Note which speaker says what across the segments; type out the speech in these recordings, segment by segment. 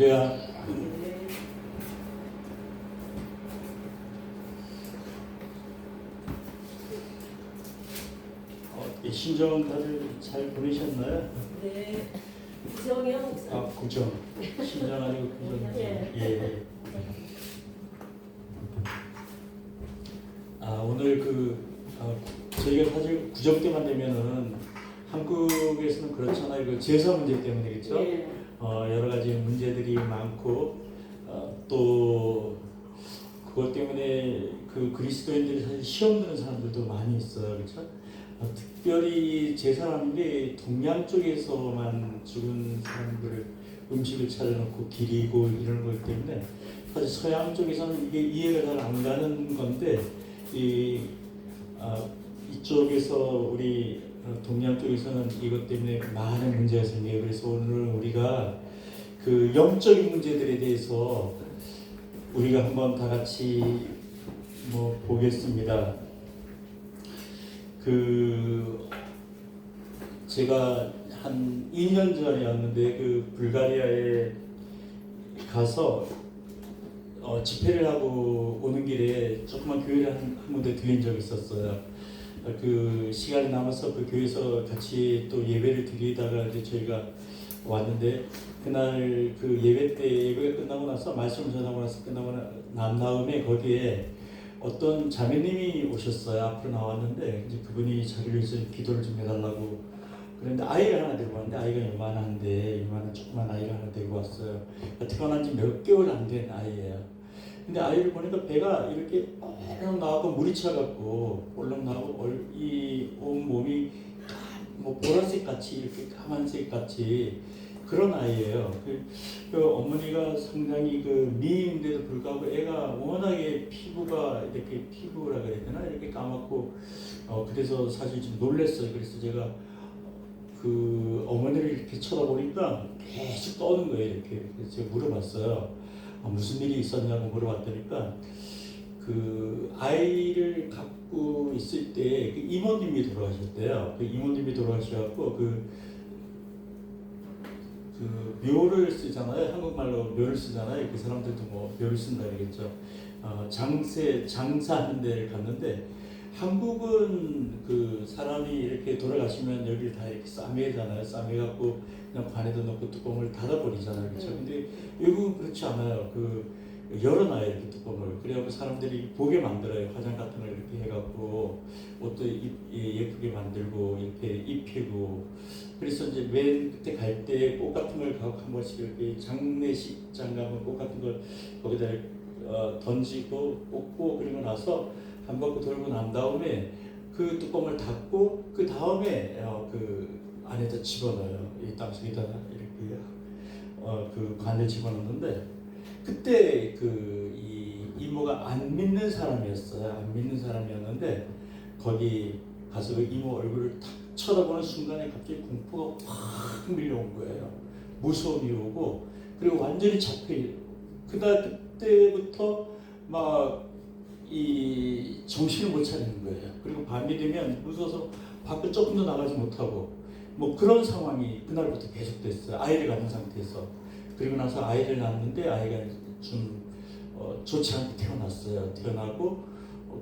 Speaker 1: 할렐루야. 신정 다들 잘 보내셨나요?
Speaker 2: 네. 구정이요, 목사.
Speaker 1: 아, 구정. 신정 아니고 구정.
Speaker 2: 예.
Speaker 1: 예. 오늘 저희가 사실 구정 때만 되면은 한국에서는 그렇잖아요. 그 제사 문제 때문이겠죠.
Speaker 2: 예.
Speaker 1: 여러 가지 문제들이 많고 또 그것 때문에 그 그리스도인들이 사실 시험 드는 사람들도 많이 있어요, 그렇죠? 특별히 제사라는 게 동양 쪽에서만 죽은 사람들을 음식을 차려놓고 기리고 이런 것 때문에 사실 서양 쪽에서는 이게 이해가 잘 안 가는 건데 이쪽에서 우리 동양 쪽에서는 이것 때문에 많은 문제가 생겨요. 그래서 오늘 우리가 그 영적인 문제들에 대해서 우리가 한번 다 같이 보겠습니다. 제가 한 2년 전이었는데 불가리아에 가서 집회를 하고 오는 길에 조그만 교회를 한 군데 들린 적이 있었어요. 그 시간이 남아서 그 교회에서 같이 또 예배를 드리다가 이제 저희가 왔는데 그날 그 예배 때 예배가 끝나고 나서 말씀을 전하고 나서 끝나고 난 다음에 거기에 어떤 자매님이 오셨어요. 앞으로 나왔는데 이제 그분이 자기를 위해서 기도를 좀 해달라고 그런데 아이를 하나 데리고 왔는데 아이가 요만한 조그만 아이를 하나 데리고 왔어요. 태어난 지 몇 개월 안 된 아이예요. 근데 아이를 보니까 배가 이렇게 볼록 나왔고 물이 차갖고 볼록 나오고 이 온 몸이 보라색 같이 이렇게 까만색 같이 그런 아이예요. 그 어머니가 상당히 미인인데도 불구하고 애가 워낙에 피부라 그래야 되나 이렇게 까맣고 그래서 사실 좀 놀랐어요. 그래서 제가 그 어머니를 이렇게 쳐다보니까 계속 떠는 거예요. 이렇게 그래서 제가 물어봤어요. 무슨 일이 있었냐고 물어봤더니까 그 아이를 갖고 있을 때 그 이모님이 돌아가셨대요. 그 이모님이 돌아가셔갖고 그 묘를 쓰잖아요. 한국말로 묘를 쓰잖아요. 그 사람들도 묘를 쓴다 그러겠죠. 장사하는 데를 갔는데 한국은 그 사람이 이렇게 돌아가시면 여기를 다 이렇게 싸매잖아요. 싸매갖고 그냥 관에다 넣고 뚜껑을 닫아버리잖아요. 그렇죠. 근데 외국은 그렇지 않아요. 열어놔요, 이렇게 뚜껑을. 그래갖고 사람들이 보게 만들어요. 화장 같은 걸 이렇게 해갖고 옷도 예쁘게 만들고 이렇게 입히고. 그래서 이제 맨 그때 갈 때 꽃 같은 걸 갖고 한 번씩 이렇게 장례식장 가면 꽃 같은 걸 거기다 던지고 꽂고 그리고 나서 한 바퀴 돌고 난 다음에 그 뚜껑을 닫고 그 다음에 그 안에다 집어넣어요. 이 땅속에다 이렇게 그 관을 집어넣는데 그때 이 이모가 안 믿는 사람이었어요. 안 믿는 사람이었는데 거기 가서 그 이모 얼굴을 탁 쳐다보는 순간에 갑자기 공포가 확 밀려온 거예요. 무서움이 오고 그리고 완전히 잡혀. 그때부터 이 정신을 못 차리는 거예요. 그리고 밤이 되면 무서워서 밖을 조금도 나가지 못하고 그런 상황이 그날부터 계속됐어요. 아이를 갖는 상태에서. 그리고 나서 아이를 낳았는데 아이가 좀 좋지 않게 태어났어요. 태어나고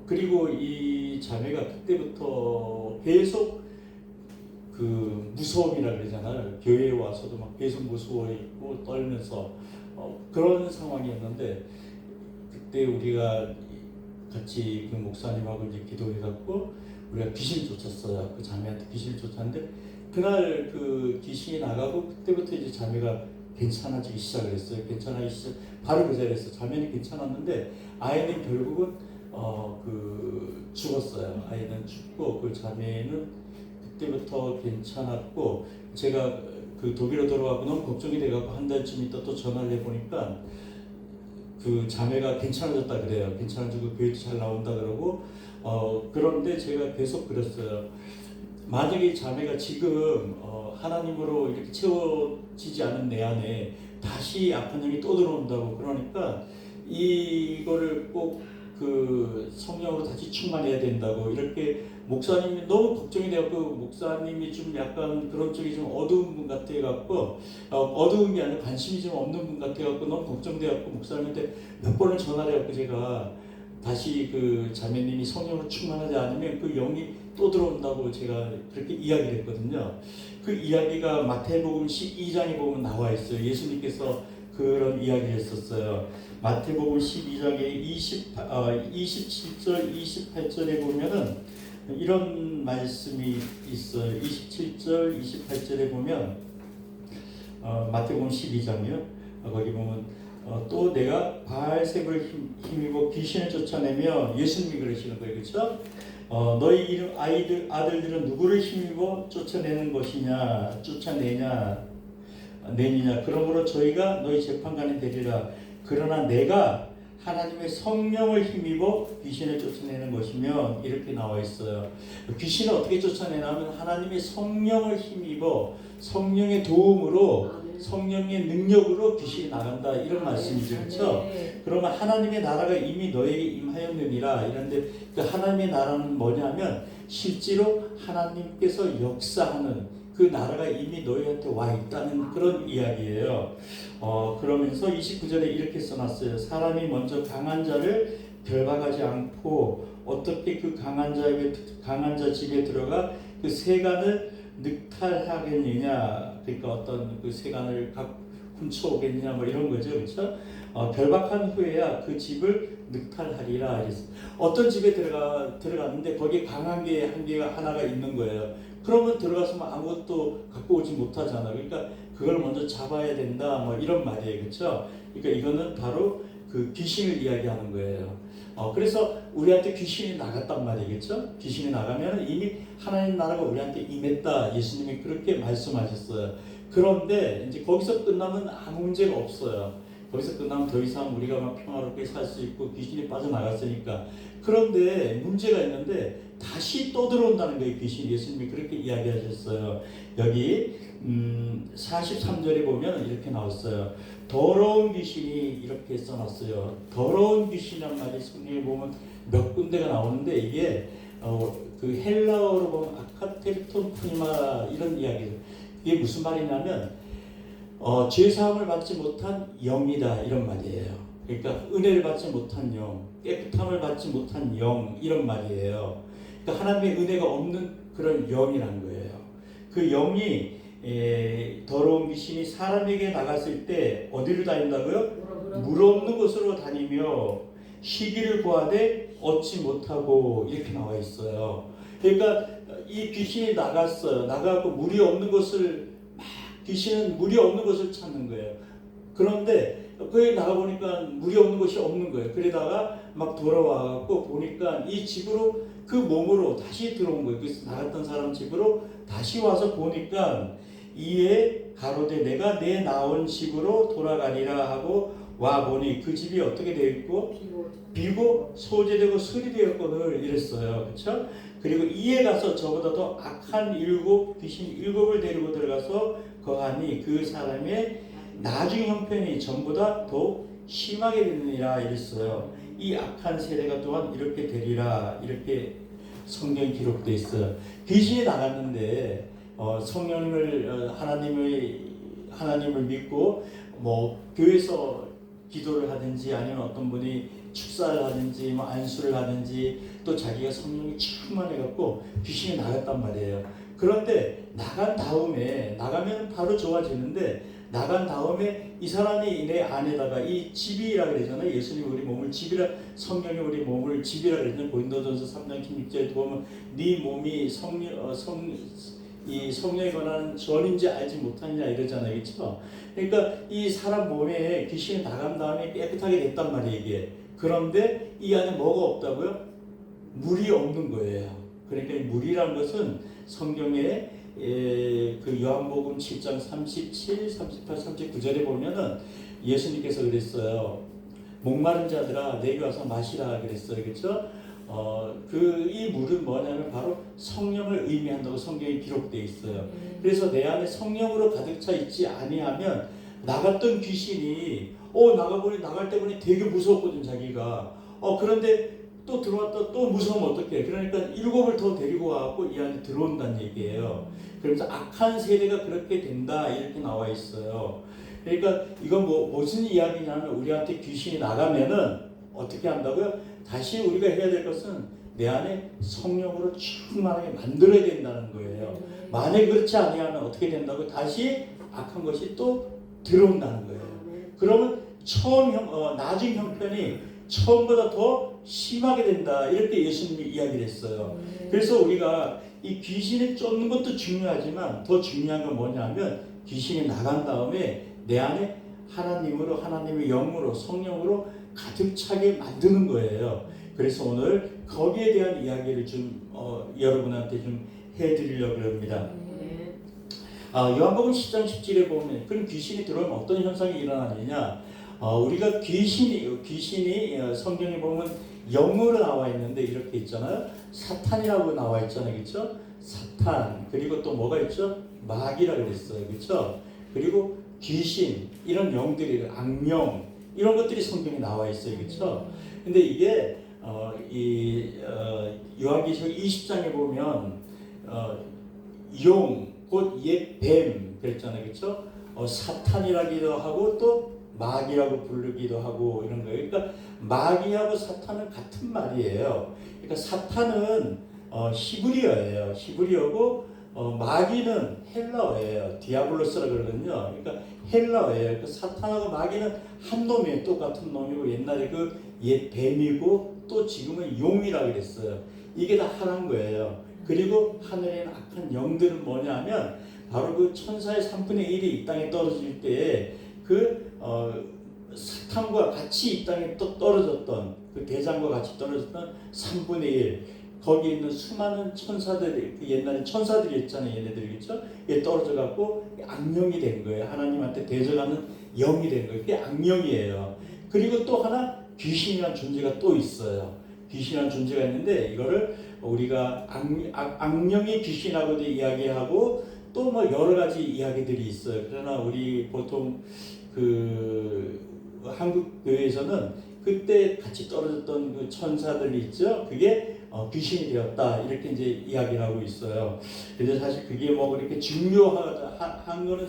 Speaker 1: 그리고 이 자매가 그때부터 계속 그 무서움이라 그러잖아요. 교회에 와서도 계속 무서워 있고 떨면서 그런 상황이었는데 그때 우리가 같이 그 목사님하고 이제 기도해갖고 우리가 귀신 쫓았어요. 그 자매한테 귀신을 쫓았는데 그날 그 귀신이 나가고 그때부터 이제 자매가 괜찮아지기 시작을 했어요. 바로 그 자리에서 자매는 괜찮았는데 아이는 결국은 죽었어요. 아이는 죽고 그 자매는 그때부터 괜찮았고 제가 그 독일로 돌아가고 너무 걱정이 돼갖고 한 달쯤 있다 또 전화를 해보니까 그 자매가 괜찮아졌다 그래요. 괜찮아지고 교회도 잘 나온다 그러고 그런데 제가 계속 그랬어요. 만약에 이 자매가 지금 하나님으로 이렇게 채워지지 않은 내 안에 다시 악한 영이 또 들어온다고 그러니까 이거를 꼭 그 성령으로 다시 충만해야 된다고 이렇게 목사님이 너무 걱정이 되었고 목사님이 좀 약간 그런 쪽이 좀 어두운 분 같아갖고 어두운 게 아니라 관심이 좀 없는 분 같아갖고 너무 걱정되었고 목사님한테 몇 번을 전화를 해갖고 제가 다시 그 자매님이 성령으로 충만하지 않으면 그 영이 또 들어온다고 제가 그렇게 이야기를 했거든요. 그 이야기가 마태복음 12장에 보면 나와 있어요. 예수님께서 그런 이야기를 했었어요. 마태복음 12장에 27절 28절에 보면은 이런 말씀이 있어요. 27절 28절에 보면 마태복음 12장이요. 거기 보면 또 내가 바알세불을 힘입어 귀신을 쫓아내며 예수님이 그러시는 거예요. 그렇죠? 너희 이름 아들들은 누구를 힘입어 쫓아내는 것이냐 내니냐 그러므로 저희가 너희 재판관이 되리라. 그러나 내가 하나님의 성령을 힘입어 귀신을 쫓아내는 것이면 이렇게 나와 있어요. 귀신을 어떻게 쫓아내냐면 하나님의 성령을 힘입어 성령의 도움으로 성령의 능력으로 귀신이 나간다 이런 말씀이죠. 그렇죠? 그러면 하나님의 나라가 이미 너에게 임하였느니라 이런데 그 하나님의 나라는 뭐냐면 실제로 하나님께서 역사하는 그 나라가 이미 너희한테 와 있다는 그런 이야기예요. 그러면서 29절에 이렇게 써놨어요. 사람이 먼저 강한 자를 결박하지 않고 어떻게 그 강한 자 집에 들어가 그 세간을 늑탈하겠느냐, 그러니까 어떤 그 세간을 훔쳐오겠느냐 뭐 이런 거죠. 그렇죠? 결박한 후에야 그 집을 늑탈하리라. 어떤 집에 들어갔는데 거기에 강한 게 한 개가 하나가 있는 거예요. 그러면 들어가서 아무것도 갖고 오지 못하잖아. 그러니까 그걸 먼저 잡아야 된다. 뭐 이런 말이에요. 그렇죠? 그러니까 이거는 바로 그 귀신을 이야기하는 거예요. 그래서 우리한테 귀신이 나갔단 말이겠죠? 귀신이 나가면 이미 하나님 나라가 우리한테 임했다. 예수님이 그렇게 말씀하셨어요. 그런데 이제 거기서 끝나면 아무 문제가 없어요. 거기서 끝나면 더 이상 우리가 막 평화롭게 살 수 있고 귀신이 빠져나갔으니까. 그런데 문제가 있는데 다시 또 들어온다는 거예요. 귀신. 예수님이 그렇게 이야기하셨어요. 여기 43절에 보면 이렇게 나왔어요. 더러운 귀신이 이렇게 써놨어요. 더러운 귀신이란 말이 성경에 보면 몇 군데가 나오는데 이게 그 헬라어로 보면 아카테르톤 프니마 이런 이야기죠. 이게 무슨 말이냐면 죄사함을 받지 못한 영이다 이런 말이에요. 그러니까 은혜를 받지 못한 영, 깨끗함을 받지 못한 영 이런 말이에요. 그러니까 하나님의 은혜가 없는 그런 영이란 거예요. 그 영이 더러운 귀신이 사람에게 나갔을 때 어디로 다닌다고요? 물 없는 곳으로 다니며 시기를 구하되 얻지 못하고 이렇게 나와 있어요. 그러니까 이 귀신이 나갔어요. 나가고 물이 없는 곳을 귀신은 물이 없는 곳을 찾는 거예요. 그런데 거기 나가보니까 물이 없는 곳이 없는 거예요. 그러다가 막 돌아와갖고 보니까 이 집으로 그 몸으로 다시 들어온 거예요. 그래서 나갔던 사람 집으로 다시 와서 보니까 이에 가로되 내가 내 나온 집으로 돌아가리라 하고 와 보니 그 집이 어떻게 되어 있고 비고 소재되고 수리되었거늘 이랬어요. 그렇죠? 그리고 이에 가서 저보다 더 악한 귀신 7을 데리고 들어가서 거하니 그 사람의 나중 형편이 전보다 더 심하게 되느니라 이랬어요. 이 악한 세대가 또한 이렇게 되리라 이렇게 성경 기록되어 있어요. 귀신이 나갔는데 성령을 하나님을 믿고 뭐 교회에서 기도를 하든지 아니면 어떤 분이 축사를 하든지 뭐 안수를 하든지 또 자기가 성령이 충만해갖고 귀신이 나갔단 말이에요. 그런데 나가면 바로 좋아지는데 나간 다음에 이 사람이 내 안에다가 이 집이라 그러잖아요. 예수님이 우리 몸을 집이라, 성령이 우리 몸을 집이라 그러잖아요. 고린도전서 3장 16절에 보면 네 몸이 이 성령에 관한 전인지 알지 못하느냐 이러잖아요. 그렇죠? 그러니까 이 사람 몸에 귀신이 나간 다음에 깨끗하게 됐단 말이에요. 이게. 그런데 이 안에 뭐가 없다고요? 물이 없는 거예요. 그러니까 물이란 것은 성경에 그 요한복음 7장 37, 38, 39절에 보면은 예수님께서 그랬어요. 목마른 자들아 내게 와서 마시라 그랬어요. 그렇죠? 이 물은 뭐냐면 바로 성령을 의미한다고 성경에 기록되어 있어요. 그래서 내 안에 성령으로 가득 차 있지 아니하면 나갔던 귀신이 나갈 때 보니 되게 무서웠거든 자기가. 그런데 또 들어왔다 또 무서우면 어떡해. 그러니까 7을 더 데리고 와갖고 이 안에 들어온다는 얘기예요. 그래서 악한 세대가 그렇게 된다 이렇게 나와 있어요. 그러니까 이건 무슨 이야기냐면 우리한테 귀신이 나가면은 어떻게 한다고요? 다시 우리가 해야 될 것은 내 안에 성령으로 충만하게 만들어야 된다는 거예요. 만약 그렇지 아니하면 어떻게 된다고? 다시 악한 것이 또 들어온다는 거예요. 그러면 나중 형편이 처음보다 더 심하게 된다 이렇게 예수님이 이야기를 했어요. 그래서 우리가 이 귀신을 쫓는 것도 중요하지만 더 중요한 건 뭐냐면 귀신이 나간 다음에 내 안에 하나님으로 하나님의 영으로 성령으로 가득 차게 만드는 거예요. 그래서 오늘 거기에 대한 이야기를 좀 여러분한테 좀 해드리려고 합니다. 요한복음 10장 10절에 보면 그럼 귀신이 들어오면 어떤 현상이 일어나느냐? 우리가 귀신이 성경에 보면 영어로 나와 있는데 이렇게 있잖아요. 사탄이라고 나와 있잖아요, 그렇죠? 사탄 그리고 또 뭐가 있죠? 마귀라고 그랬어요, 그렇죠? 그리고 귀신 이런 영들이 악령 이런 것들이 성경에 나와 있어요, 그렇죠? 근데 이게 요한계시록 20장에 보면 용 곧 옛 뱀 그랬잖아요, 그렇죠? 사탄이라기도 하고 또 마귀라고 부르기도 하고 이런 거예요. 그러니까 마귀하고 사탄은 같은 말이에요. 그러니까 사탄은 히브리어예요. 히브리어고 마귀는 헬라어예요. 디아블로스라 그러거든요. 그러니까 헬라어예요. 그 사탄하고 마귀는 한 놈이에요. 똑같은 놈이고 옛날에 그 옛 뱀이고 또 지금은 용이라 그랬어요. 이게 다 하나인 거예요. 그리고 하늘에 있는 악한 영들은 뭐냐면 바로 그 천사의 3분의 1이 이 땅에 떨어질 때에 그 사탄과 같이 이 땅에 또 떨어졌던 그 대장과 같이 떨어졌던 3분의 1 거기 있는 수많은 천사들이 그 옛날에 천사들이 있잖아요. 얘네들이 그렇죠? 얘 떨어져 갖고 악령이 된 거예요. 하나님한테 대적하는 영이 된 거예요. 그게 악령이에요. 그리고 또 하나 귀신이라는 존재가 또 있어요. 귀신이라는 존재가 있는데 이거를 우리가 악령이 귀신하고도 이야기하고 또 뭐 여러 가지 이야기들이 있어요. 그러나 우리 보통 그 한국 교회에서는 그때 같이 떨어졌던 그 천사들이 있죠. 그게 귀신이 되었다 이렇게 이제 이야기를 하고 있어요. 근데 사실 그게 뭐 그렇게 중요한 거는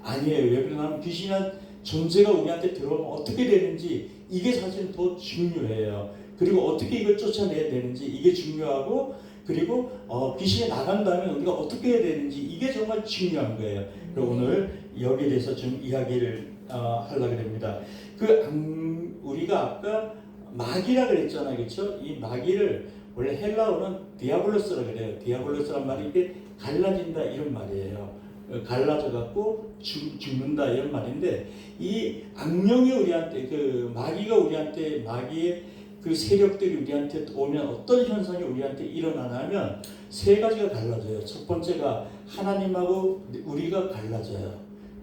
Speaker 1: 아니에요. 왜 그러냐면 귀신한 존재가 우리한테 들어오면 어떻게 되는지 이게 사실 더 중요해요. 그리고 어떻게 이걸 쫓아내야 되는지 이게 중요하고 그리고 귀신이 나간다면 우리가 어떻게 해야 되는지 이게 정말 중요한 거예요. 그리고 오늘 여기에 대해서 좀 이야기를 하려고 합니다. 우리가 아까 마귀라 그랬잖아요, 그렇죠? 이 마귀를 원래 헬라어는 디아블로스라 그래요. 디아블로스란 말이 이게 갈라진다 이런 말이에요. 갈라져 갖고 죽는다 이런 말인데 이 악령이 우리한테 그 마귀가 우리한테 마귀의 그 세력들이 우리한테 오면 어떤 현상이 우리한테 일어나냐면 세 가지가 갈라져요. 첫 번째가 하나님하고 우리가 갈라져요.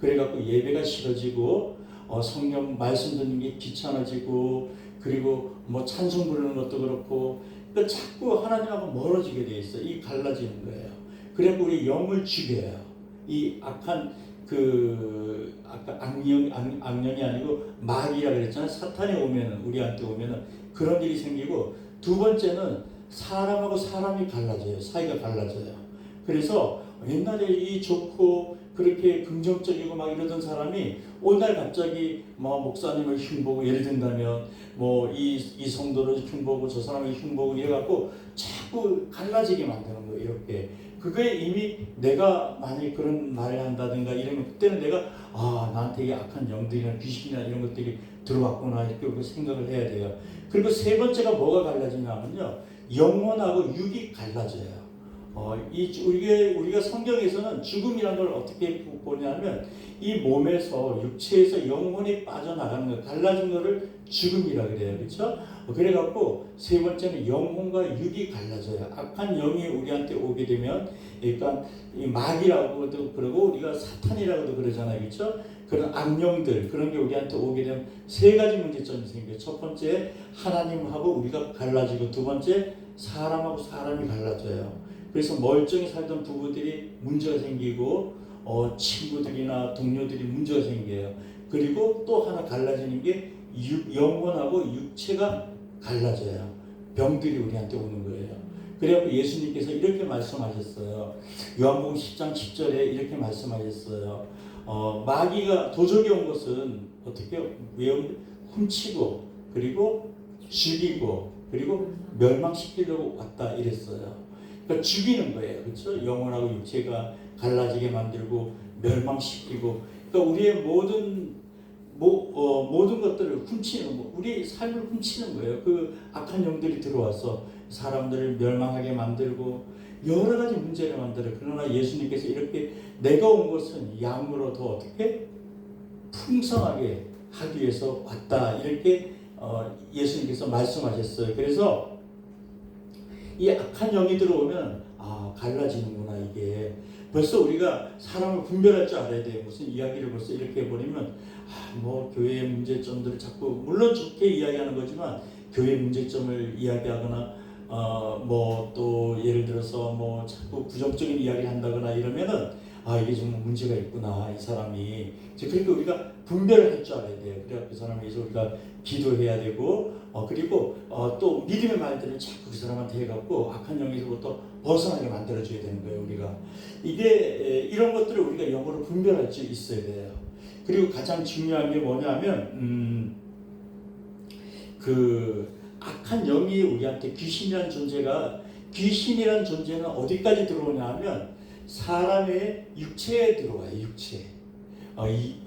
Speaker 1: 그래갖고 예배가 싫어지고 성경 말씀 듣는 게 귀찮아지고 그리고 뭐 찬송 부르는 것도 그렇고 그러니까 자꾸 하나님하고 멀어지게 돼 있어요. 이 갈라지는 거예요. 그래갖고 우리 영을 죽여요. 이 악한 아까 악령이 아니고 마귀라 그랬잖아요. 사탄이 오면은 우리한테 오면은 그런 일이 생기고 두 번째는 사람하고 사람이 갈라져요. 사이가 갈라져요. 그래서 옛날에 이 좋고 그렇게 긍정적이고 막 이러던 사람이 오늘 갑자기 뭐 목사님을 흉보고 예를 든다면 뭐 이 성도를 흉보고 저 사람을 흉보고 이래갖고 자꾸 갈라지게 만드는 거예요. 이렇게. 그게 이미 내가 만약에 그런 말을 한다든가 이러면 그때는 내가 나한테 이 악한 영들이나 귀신이나 이런 것들이 들어왔구나 이렇게 생각을 해야 돼요. 그리고 세 번째가 뭐가 갈라지냐면요. 영혼하고 육이 갈라져요. 우리가 성경에서는 죽음이라는 걸 어떻게 보냐면 이 몸에서 육체에서 영혼이 빠져나가는 거 갈라진 거를 죽음이라 그래요. 그렇죠? 그래갖고 세 번째는 영혼과 육이 갈라져요. 악한 영이 우리한테 오게 되면 그러니까 이 마귀라고도 그러고 우리가 사탄이라고도 그러잖아요. 그렇죠? 그런 악령들 그런 게 우리한테 오게 되면 세 가지 문제점이 생겨요. 첫 번째 하나님하고 우리가 갈라지고 두 번째 사람하고 사람이 갈라져요. 그래서 멀쩡히 살던 부부들이 문제가 생기고 친구들이나 동료들이 문제가 생겨요. 그리고 또 하나 갈라지는 게 영혼하고 육체가 갈라져요. 병들이 우리한테 오는 거예요. 그래갖고 예수님께서 이렇게 말씀하셨어요. 요한복음 10장 10절에 이렇게 말씀하셨어요. 마귀가 도적이 온 것은 어떻게 훔치고 그리고 죽이고 그리고 멸망시키려고 왔다 이랬어요. 그러니까 죽이는 거예요. 그렇죠? 영혼하고 육체가 갈라지게 만들고 멸망시키고 그러니까 우리의 모든 것들을 훔치는 거, 우리 삶을 훔치는 거예요. 그 악한 영들이 들어와서 사람들을 멸망하게 만들고 여러 가지 문제를 만들어요. 그러나 예수님께서 이렇게 내가 온 것은 양으로 더 어떻게 풍성하게 하기 위해서 왔다 이렇게 예수님께서 말씀하셨어요. 그래서 이 악한 영이 들어오면 갈라지는구나. 이게 벌써 우리가 사람을 분별할 줄 알아야 돼요. 무슨 이야기를 벌써 이렇게 해버리면 뭐 교회의 문제점들을 자꾸 물론 좋게 이야기하는 거지만 교회 문제점을 이야기하거나 뭐 또 예를 들어서 뭐 자꾸 부정적인 이야기를 한다거나 이러면은 이게 정말 문제가 있구나 이 사람이. 그러니까 우리가 분별을 할 줄 알아야 돼요. 그래야 그 사람에 대해서 우리가 기도해야 되고 그리고 또 믿음의 말들을 자꾸 그 사람한테 해갖고 악한 영에서부터 벗어나게 만들어줘야 되는 거예요. 우리가 이게 이런 것들을 우리가 영어로 분별할 수 있어야 돼요. 그리고 가장 중요한 게 뭐냐면 그 악한 영이 우리한테 귀신이라는 존재는 어디까지 들어오냐 하면 사람의 육체에 들어와요. 육체.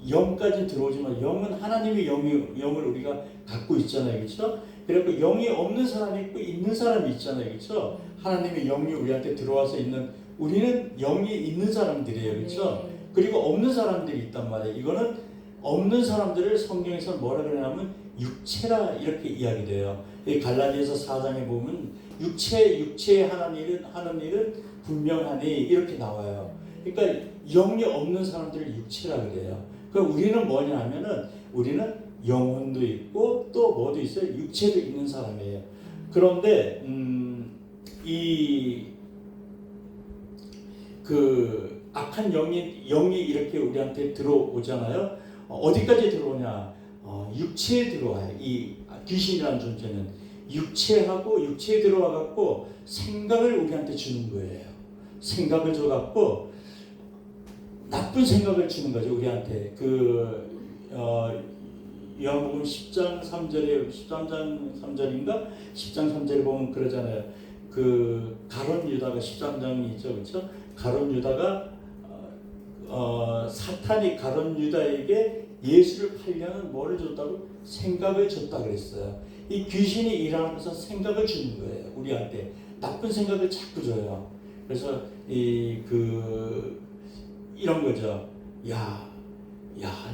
Speaker 1: 영까지 들어오지만 영은 하나님의 영을 우리가 갖고 있잖아요. 그렇죠? 그리고 영이 없는 사람이 있고 있는 사람이 있잖아요. 그렇죠? 하나님의 영이 우리한테 들어와서 있는 우리는 영이 있는 사람들이에요. 그렇죠? 그리고 없는 사람들이 있단 말이에요. 이거는 없는 사람들을 성경에서 뭐라 그러냐면 육체라 이렇게 이야기돼요. 이 갈라디아서 4장에 보면 육체에 하는 일은 분명하니 이렇게 나와요. 그러니까 영이 없는 사람들을 육체라 그래요. 그러니까 우리는 뭐냐 하면은 우리는 영혼도 있고 또 뭐도 있어요. 육체도 있는 사람이에요. 그런데 그 악한 영이 이렇게 우리한테 들어오잖아요. 어디까지 들어오냐? 육체에 들어와요. 이 귀신이라는 존재는 육체에 들어와 갖고 생각을 우리한테 주는 거예요. 생각을 줘 갖고 나쁜 생각을 주는 거죠. 우리한테 요한복음 10장 3절에 13장 3절인가 10장 3절에 보면 그러잖아요. 그 가룟 유다가 13장이죠, 그렇죠? 가룟 유다가 사탄이 가룟 유다에게 예수를 팔려는 뭐를 줬다고? 생각을 줬다 그랬어요. 이 귀신이 일하면서 생각을 주는 거예요. 우리한테 나쁜 생각을 자꾸 줘요. 그래서 이런 거죠.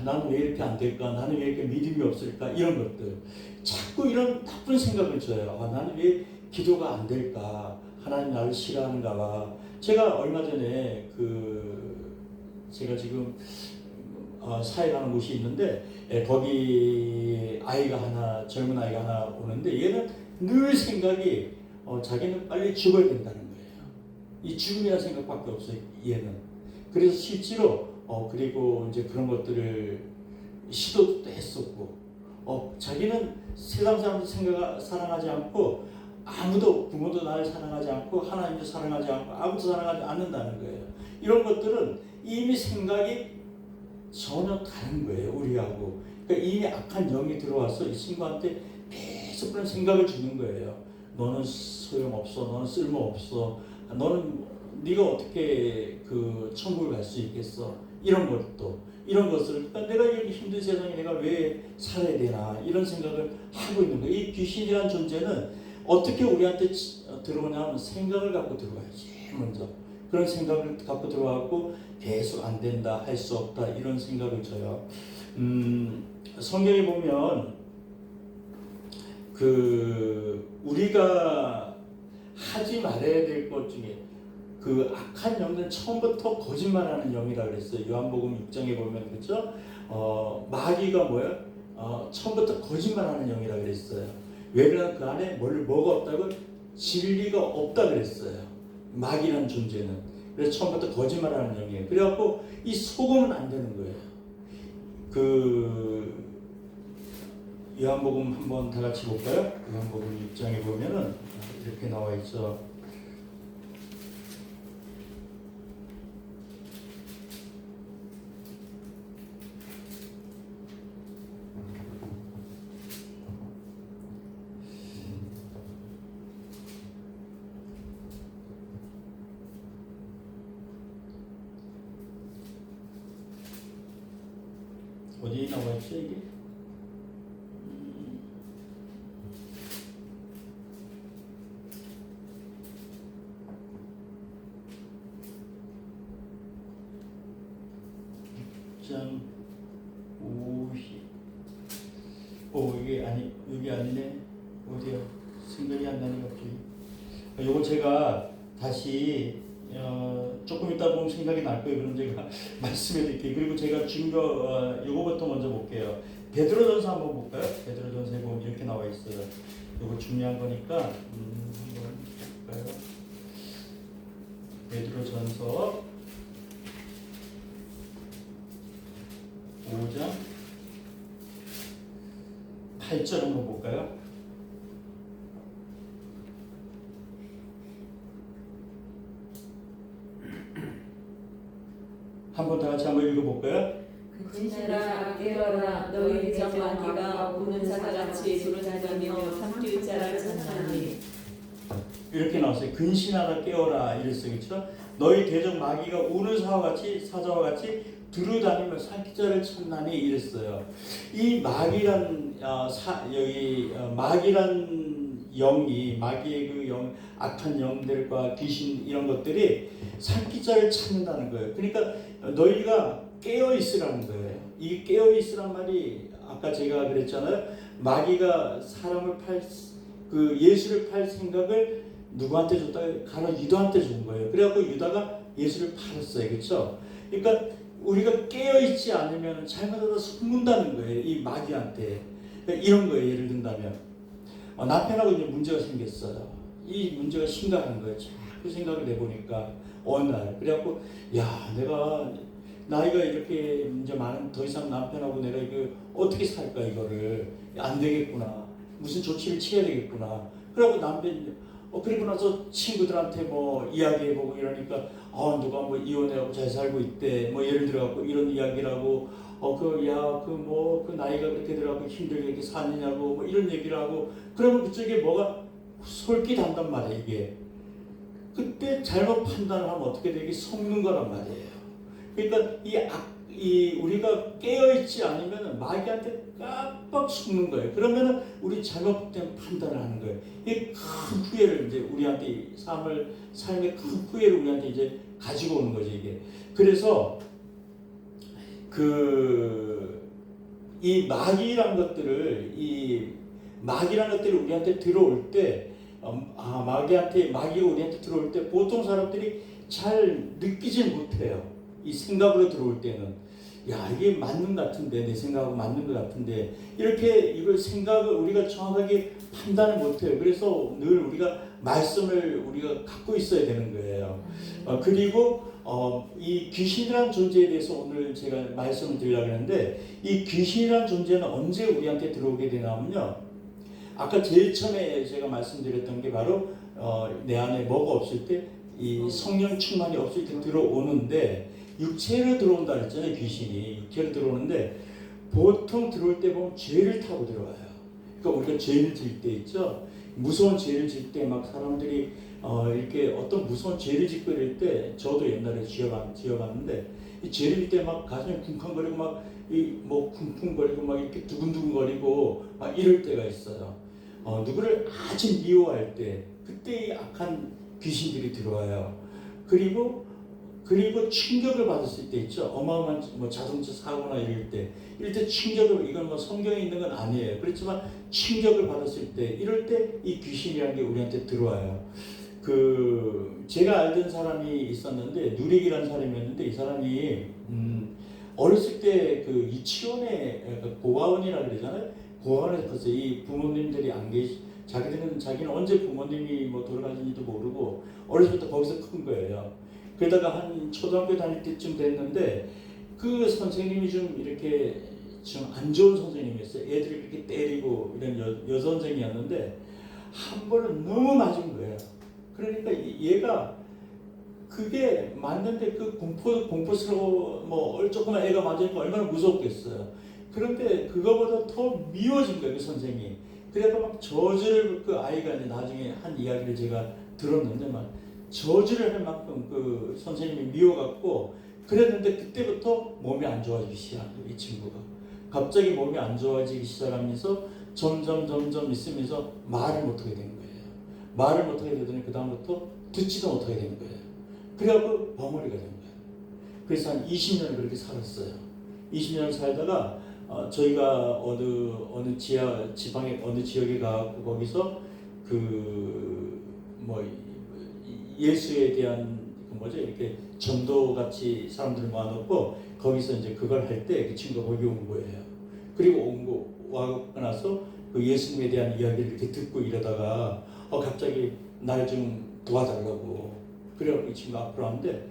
Speaker 1: 나는 왜 이렇게 안 될까? 나는 왜 이렇게 믿음이 없을까? 이런 것들. 자꾸 이런 나쁜 생각을 줘요. 나는 왜 기도가 안 될까? 하나님 나를 싫어하는가 봐. 제가 얼마 전에 제가 지금 사역하는 곳이 있는데 거기 젊은 아이가 하나 오는데 얘는 늘 생각이 자기는 빨리 죽어야 된다는 거예요. 이 죽음이라는 생각밖에 없어요. 얘는. 그래서 실제로 그리고 이제 그런 것들을 시도도 했었고 자기는 세상 사람도 사랑하지 않고 아무도 부모도 나를 사랑하지 않고 하나님도 사랑하지 않고 아무도 사랑하지 않는다는 거예요. 이런 것들은 이미 생각이 전혀 다른 거예요. 우리하고. 그러니까 이미 악한 영이 들어와서 이 친구한테 계속 그런 생각을 주는 거예요. 너는 소용없어. 너는 쓸모없어. 네가 어떻게 천국을 갈 수 있겠어. 이런 것을 그러니까 내가 이렇게 힘든 세상에 내가 왜 살아야 되나 이런 생각을 하고 있는 거예요. 이 귀신이라는 존재는 어떻게 우리한테 들어오냐면 생각을 갖고 들어와야지. 먼저 그런 생각을 갖고 들어와갖고 계속 안 된다, 할 수 없다 이런 생각을 줘요. 성경에 보면 우리가 하지 말아야 될 것 중에 악한 영은 처음부터 거짓말하는 영이라 그랬어요. 요한복음 6장에 보면 그렇죠? 마귀가 뭐예요? 처음부터 거짓말하는 영이라 그랬어요. 왜 그러냐? 그 안에 뭐가 없다고? 진리가 없다 그랬어요. 마귀라는 존재는. 그래서 처음부터 거짓말하는 영이에요. 그래갖고 이 속으면 안 되는 거예요. 요한복음 한번 다 같이 볼까요? 요한복음 6장에 보면은 이렇게 나와 있죠. 어디 나와 있죠 이게? 장 50. 이게 아니 여기 아니네. 어디야? 생각이 안 나네 갑자기. 요거 제가 다시 조금 이따 보면 생각이 날 거예요. 그럼 제가 말씀해 드릴게요. 그리고 제가 요거부터 먼저 볼게요. 베드로전서 한번 볼까요? 베드로전서에 보면 이렇게 나와 있어요. 요거 중요한 거니까 한번 볼까요? 베드로전서 5장 8절 한번 볼까요? 한번 다 같이 한번 읽어볼까요?
Speaker 2: 그치라 깨어라 너희 대적 마귀가 우는 사자같이 두루다니며 삼킬 자를 찾나니.
Speaker 1: 이렇게 나왔어요. 근신하라 깨어라 이랬어요. 그렇죠? 너희 대적 마귀가 우는 사자와 같이 두루다니며 삼킬 자를 찾나니 이랬어요. 이 마귀란 마귀란 영이 마귀의 그 악한 영들과 귀신 이런 것들이 삼킬 자를 찾는다는 거예요. 그러니까 너희가 깨어 있으라는 거예요. 이 깨어 있으란 말이 아까 제가 그랬잖아요. 마귀가 사람을 예수를 팔 생각을 누구한테 줬다? 가나 유다한테 준 거예요. 그래갖고 유다가 예수를 팔았어요. 그렇죠? 그러니까 우리가 깨어 있지 않으면 잘못하다 속는다는 거예요. 이 마귀한테. 그러니까 이런 거예요. 예를 든다면 남편하고 이제 문제가 생겼어요. 이 문제가 심각한 거예요. 자꾸 생각을 내보니까 어느 날 그래갖고 내가 나이가 이렇게 이제 더 이상 남편하고 내가 이거 어떻게 살까 이거를 안 되겠구나. 무슨 조치를 취해야 되겠구나. 그러고 남편 그리고 나서 친구들한테 뭐 이야기해보고 이러니까 누가 뭐 이혼해갖고 잘 살고 있대. 뭐 예를 들어갖고 이런 이야기라고 그 나이가 그렇게 들어갖고 힘들게 이렇게 사느냐고 뭐 이런 얘기를 하고 그러면 그쪽에 뭐가 솔깃한단 말이에요 이게. 그때 잘못 판단을 하면 어떻게 되게 속는 거란 말이에요. 그러니까 우리가 깨어있지 않으면 마귀한테 깜빡 속는 거예요. 그러면은 우리 잘못된 판단을 하는 거예요. 이 큰 후회를 이제 우리한테 삶의 큰 후회를 우리한테 이제 가지고 오는 거죠 이게. 그래서 이 마귀라는 것들을 우리한테 들어올 때 마귀가 우리한테 들어올 때 보통 사람들이 잘 느끼질 못해요. 이 생각으로 들어올 때는 이게 맞는 것 같은데 내 생각하고 맞는 것 같은데 이렇게 이걸 생각을 우리가 정확하게 판단을 못해요. 그래서 늘 우리가 말씀을 우리가 갖고 있어야 되는 거예요. 그리고 이 귀신이라는 존재에 대해서 오늘 제가 말씀을 드리려고 했는데 이 귀신이라는 존재는 언제 우리한테 들어오게 되냐면요. 아까 제일 처음에 제가 말씀드렸던 게 바로 내 안에 뭐가 없을 때 이 성령 충만이 없을 때 들어오는데 육체로 들어온다 그랬잖아요. 귀신이 육체로 들어오는데 보통 들어올 때 보면 죄를 타고 들어와요. 그러니까 우리가 죄를 질 때 있죠. 무서운 죄를 질 때 막 사람들이 이렇게 어떤 무서운 죄를 짓고 이럴 때 저도 옛날에 지어봤는데 이 죄를 질 때 막 가슴이 쿵쾅거리고 막 쿵쿵거리고 막 이렇게 두근두근거리고 막 이럴 때가 있어요. 누구를 아주 미워할 때 그때 이 악한 귀신들이 들어와요. 그리고 충격을 받았을 때 있죠. 어마어마한 자동차 사고나 이럴 때 충격을 이건 뭐 성경에 있는 건 아니에요. 그렇지만 충격을 받았을 때 이럴 때 이 귀신이라는 게 우리한테 들어와요. 제가 알던 사람이 있었는데 누릭이라는 사람이었는데 이 사람이 어렸을 때 유치원에 고아원이라 그러잖아요. 고아원에서 컸어요. 이 부모님들이 안 자기는 언제 부모님이 돌아가신지도 모르고 어렸을 때 거기서 큰 거예요. 그러다가 한 초등학교 다닐 때쯤 됐는데 그 선생님이 좀 이렇게 좀 안 좋은 선생님이었어요. 애들을 그렇게 때리고 이런 여선생이었는데 한 번은 너무 맞은 거예요. 그러니까 얘가 그게 맞는데 그 공포스러워 조그만 애가 맞으니까 얼마나 무섭겠어요. 그런데 그거보다 더 미워진 거예요, 그 선생이. 그래서 막 저주를 그 아이가 이제 나중에 한 이야기를 제가 들었는데 막 저주를 할 만큼 그 선생님이 미워갖고 그랬는데 그때부터 몸이 안 좋아지기 시작한 거예요, 이 친구가. 갑자기 몸이 안 좋아지기 시작하면서 점점 있으면서 말을 못하게 된 거예요. 말을 못하게 되더니 그 다음부터 듣지도 못하게 된 거예요. 그래갖고 벙어리가 된 거예요. 그래서 한 20년을 그렇게 살았어요. 20년을 살다가 저희가 어느 지방의 어느 지역에 가고 거기서 예수에 대한 이렇게 전도 같이 사람들을 모아놓고 거기서 이제 그걸 할 때 그 친구가 거기 온 거예요. 그리고 와고 나서 그 예수님에 대한 이야기를 이렇게 듣고 이러다가 갑자기 날 좀 도와달라고. 그래갖고 이 친구가 앞으로 왔는데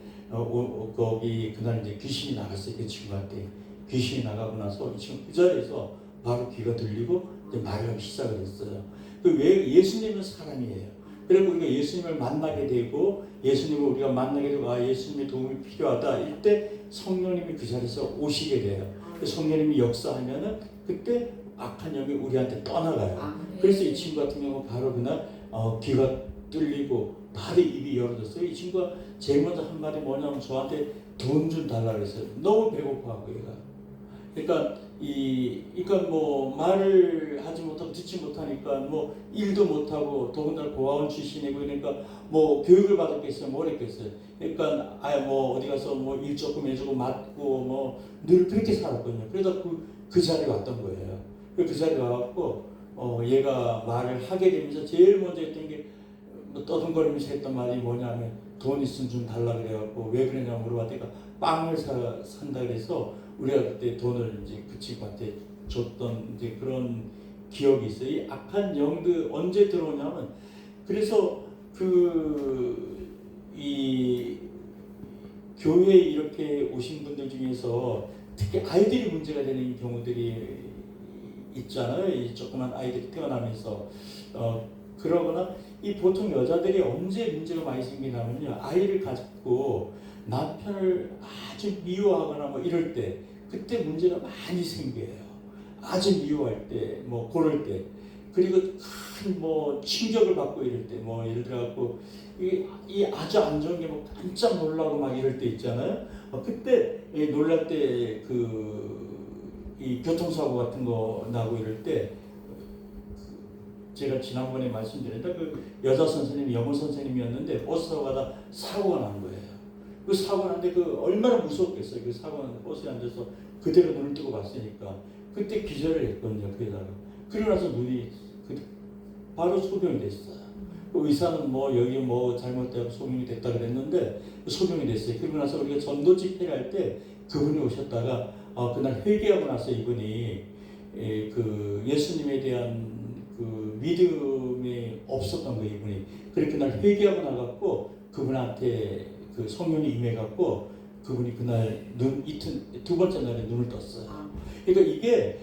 Speaker 1: 거기 그날 이제 귀신이 나갔어요. 그 친구한테 귀신이 나가고 나서 이 친구 그 자리에서 바로 귀가 들리고 이제 말을 하기 시작을 했어요. 왜 예수님은 사람이에요. 그리고 우리가 예수님을 만나게 되고 예수님을 우리가 만나게 되고 예수님의 도움이 필요하다. 이때 성령님이 그 자리에서 오시게 돼요. 성령님이 역사하면은 그때 악한 영이 우리한테 떠나가요. 그래서 이 친구 같은 경우 바로 그날 귀가 뚫리고 바로 입이 열어졌어요. 이 친구가 제일 먼저 한마디 뭐냐면 저한테 돈 좀 달라고 그랬어요. 너무 배고파하고 얘가. 그러니까 말을 하지 못하고 듣지 못하니까 일도 못하고 더군다나 고아원 출신이고 그러니까 교육을 받았겠어요, 뭘 했겠어요. 그러니까 어디 가서 일 조금 해주고 맞고 늘 그렇게 살았거든요. 그래서 그 자리에 왔던 거예요. 그 자리에 와갖고 얘가 말을 하게 되면서 제일 먼저 했던 게 떠듬거리면서 했던 말이 뭐냐면 돈 있으면 좀 달라 그래갖고 왜 그러냐고 물어봤더니 빵을 산다 그래서 우리가 그때 돈을 이제 그 친구한테 줬던 이제 그런 기억이 있어요. 이 악한 영들 언제 들어오냐면 그래서 이 교회에 이렇게 오신 분들 중에서 특히 아이들이 문제가 되는 경우들이 있잖아요. 이 조그만 아이들이 태어나면서 그러거나 이 보통 여자들이 언제 문제가 많이 생기냐면요. 아이를 가지고 남편을 아주 미워하거나 이럴 때 그때 문제가 많이 생겨요. 아주 미워할 때, 그럴 때, 그리고 큰 충격을 받고 이럴 때, 예를 들어갖고 이 아주 안 좋은 게 깜짝 놀라고 막 이럴 때 있잖아요. 그때 놀랄 때 이 교통사고 같은 거 나고 이럴 때 제가 지난번에 말씀드렸다 그 여자 선생님이 영어 선생님이었는데 버스 타고 가다 사고가 난 거예요. 그 사고 났는데 얼마나 무섭겠어요. 그 사고 났는데 버스에 앉아서 그대로 눈을 뜨고 봤으니까 그때 기절을 했거든요. 그에다가 그러고 나서 눈이 바로 소경이 됐어요. 그 의사는 여기 잘못되고 소경이 됐다 그랬는데 소경이 됐어요. 그러고 나서 우리가 전도 집회를 할 때 그분이 오셨다가 그날 회개하고 나서 이분이 예수님에 대한 믿음이 없었던 거예요. 이분이 그렇게 날 회개하고 나갔고 그분한테 성령이 임해갖고 그분이 그날 이틀 두 번째 날에 눈을 떴어요. 그러니까 이게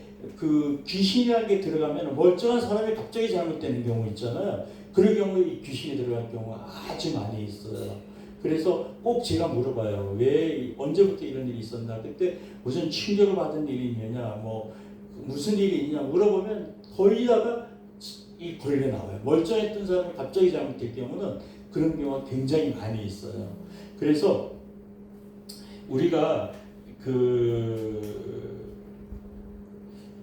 Speaker 1: 귀신이라는 게 들어가면 멀쩡한 사람이 갑자기 잘못되는 경우 있잖아요. 그런 경우에 이 귀신이 들어갈 경우가 아주 많이 있어요. 그래서 꼭 제가 물어봐요. 왜 언제부터 이런 일이 있었나? 그때 무슨 충격을 받은 일이 있느냐, 무슨 일이 있냐 물어보면 거의 다가 이 걸려 나와요. 멀쩡했던 사람이 갑자기 잘못될 경우는 그런 경우가 굉장히 많이 있어요. 그래서 우리가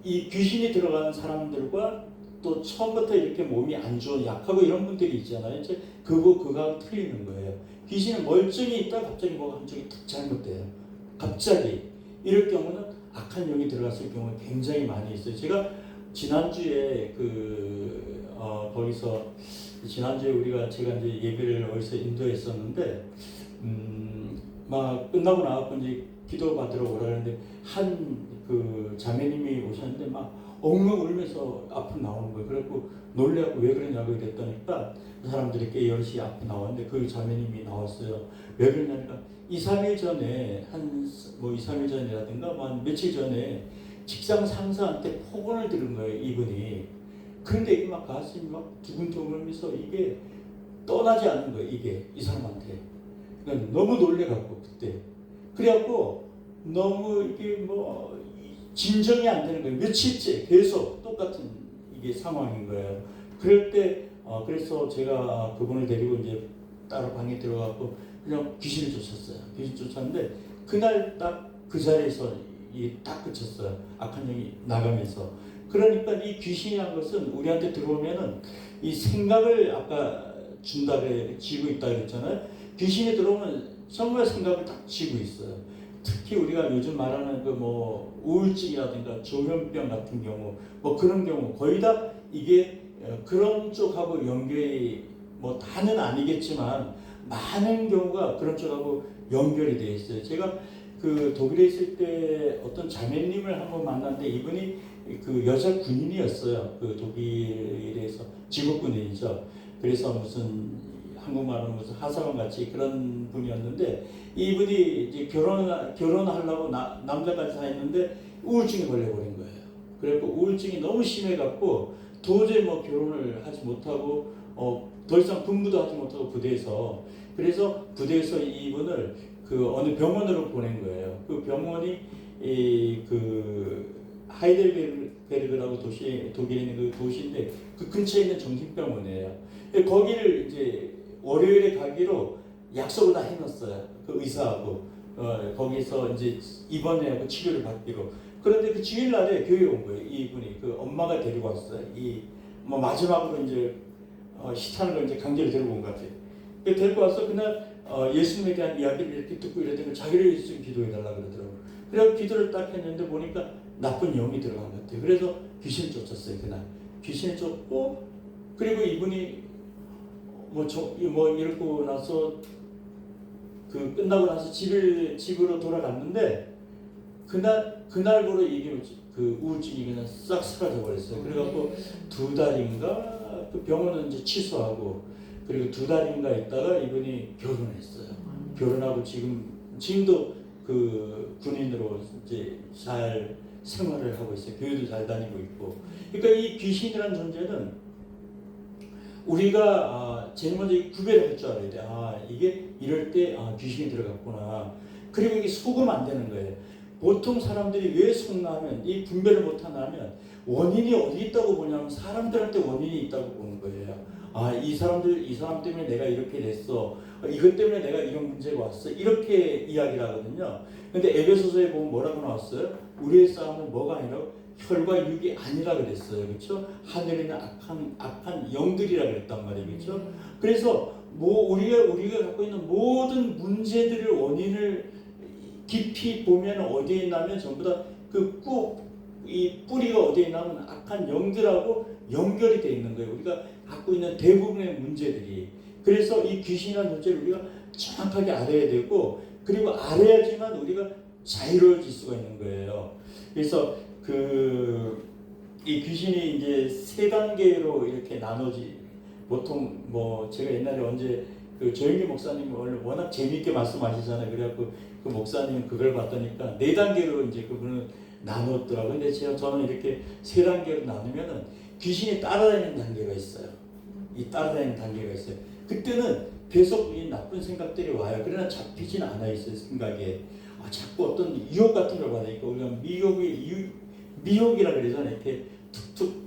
Speaker 1: 이 귀신이 들어가는 사람들과 또 처음부터 이렇게 몸이 안 좋은 약하고 이런 분들이 있잖아요. 이제 그거하고 틀리는 거예요. 귀신은 멀쩡히 있다 갑자기 한쪽이 탁 잘못돼요. 갑자기 이럴 경우는 악한 영이 들어갔을 경우가 굉장히 많이 있어요. 제가 지난주에 거기서 지난주에 제가 이제 예배를 어디서 인도했었는데 막 끝나고 나왔고 이제 기도 받으러 오라 그랬는데 한 자매님이 오셨는데 막 엉엉 울면서 앞으로 나오는 거예요. 그래갖고 놀래갖고 왜 그러냐고 그랬더니까 그 사람들이 꽤 여럿이 앞으로 나왔는데 그 자매님이 나왔어요. 왜 그러냐니까 2-3일 전에 2-3일 전이라든가 며칠 전에 직장 상사한테 폭언을 들은 거예요, 이분이. 그런데 이게 막 가슴이 막 두근두근하면서 이게 떠나지 않는 거예요, 이게 이 사람한테. 그러니까 너무 놀래갖고 그때. 그래갖고 너무 이게 뭐 진정이 안 되는 거예요. 며칠째 계속 똑같은 이게 상황인 거예요. 그럴 때 그래서 제가 그분을 데리고 이제 따로 방에 들어가고 그냥 귀신을 쫓았어요. 귀신 쫓았는데 그날 딱 그 자리에서 이게 딱 그쳤어요. 악한 영이 나가면서. 그러니까 이 귀신이란 것은 우리한테 들어오면은 이 생각을 아까 준다고 쥐고 있다 그랬잖아요. 귀신이 들어오면 정말 생각을 딱 쥐고 있어요. 특히 우리가 요즘 말하는 그 뭐 우울증이라든가 조현병 같은 경우 뭐 그런 경우 거의 다 이게 그런 쪽하고 연결이 뭐 다는 아니겠지만 많은 경우가 그런 쪽하고 연결이 되어 있어요. 제가 그 독일에 있을 때 어떤 자매님을 한번 만났는데 이분이 그 여자 군인이었어요. 그 독일에서 직업군인이죠. 그래서 무슨 한국말로 무슨 하사관 같이 그런 분이었는데 이분이 이제 결혼하려고 남자까지 사했는데 우울증에 걸려버린 거예요. 그래서 우울증이 너무 심해갖고 도저히 뭐 결혼을 하지 못하고 더 이상 근무도 하지 못하고 부대에서 그래서 부대에서 이분을 그 어느 병원으로 보낸 거예요. 그 병원이 그 하이델베르그라고 도시 독일에 있는 그 도시인데 그 근처에 있는 정신병원이에요. 거기를 이제 월요일에 가기로 약속을 다 해놨어요. 그 의사하고 거기서 이제 입원해하고 치료를 받기로. 그런데 그 주일날에 교회에 온 거예요. 이분이 그 엄마가 데리고 왔어요. 이 뭐 마지막으로 이제 시타는 걸 이제 강제로 데리고 온 것 같아요. 데리고 와서 그날 예수님에 대한 이야기를 이렇게 듣고 이랬더니 자기를 위해서 좀 기도해달라 그러더라고요. 그래서 기도를 딱 했는데 보니까 나쁜 영이 들어간 것 같아요. 그래서 귀신을 쫓았어요. 그날 귀신을 쫓고 그리고 이분이 뭐 이러고 나서 그 끝나고 나서 집으로 돌아갔는데 그날부로 이게 그 우울증이 그냥 싹 사라져 버렸어요. 그래갖고 2달인가 그 병원은 이제 취소하고 그리고 2달인가 있다가 이분이 결혼했어요. 결혼하고 지금도 그 군인으로 이제 잘 생활을 하고 있어요. 교회도 잘 다니고 있고. 그러니까 이 귀신이라는 존재는 우리가 제일 먼저 구별을 할 줄 알아야 돼. 이게 이럴 때 귀신이 들어갔구나. 그리고 이게 속으면 안 되는 거예요. 보통 사람들이 왜 속나면 이 분별을 못하냐면 원인이 어디 있다고 보냐면 사람들한테 원인이 있다고 보는 거예요. 이 사람 때문에 내가 이렇게 됐어. 이것 때문에 내가 이런 문제가 왔어. 이렇게 이야기를 하거든요. 근데 에베소서에 보면 뭐라고 나왔어요? 우리의 싸움은 뭐가 아니라 혈과 육이 아니라 그랬어요. 그렇죠? 하늘에 있는 악한 영들이라 그랬단 말이에요. 그렇죠? 그래서 우리가 갖고 있는 모든 문제들의 원인을 깊이 보면 어디에 있냐면 전부 다 이 뿌리가 어디에 있냐면 악한 영들하고 연결이 되어 있는 거예요. 우리가 갖고 있는 대부분의 문제들이. 그래서 이 귀신이라는 존재를 우리가 정확하게 알아야 되고 그리고 알아야지만 우리가 자유로워질 수가 있는 거예요. 그래서 이 귀신이 이제 3단계로 이렇게 나눠지. 보통 뭐 제가 옛날에 언제 그 조영기 목사님 워낙 재미있게 말씀하시잖아요. 그래갖고 그 목사님 그걸 봤더니까 4단계로 이제 그분은 나눴더라고요. 근데 저는 이렇게 3단계로 나누면은 귀신이 따라다니는 단계가 있어요. 이 따라다니는 단계가 있어요. 그때는 계속 이 나쁜 생각들이 와요. 그러나 잡히진 않아요. 있어요. 생각에. 자꾸 어떤 유혹 같은 걸 받으니까 우리가 미혹이라 그러잖아요. 이렇게 툭툭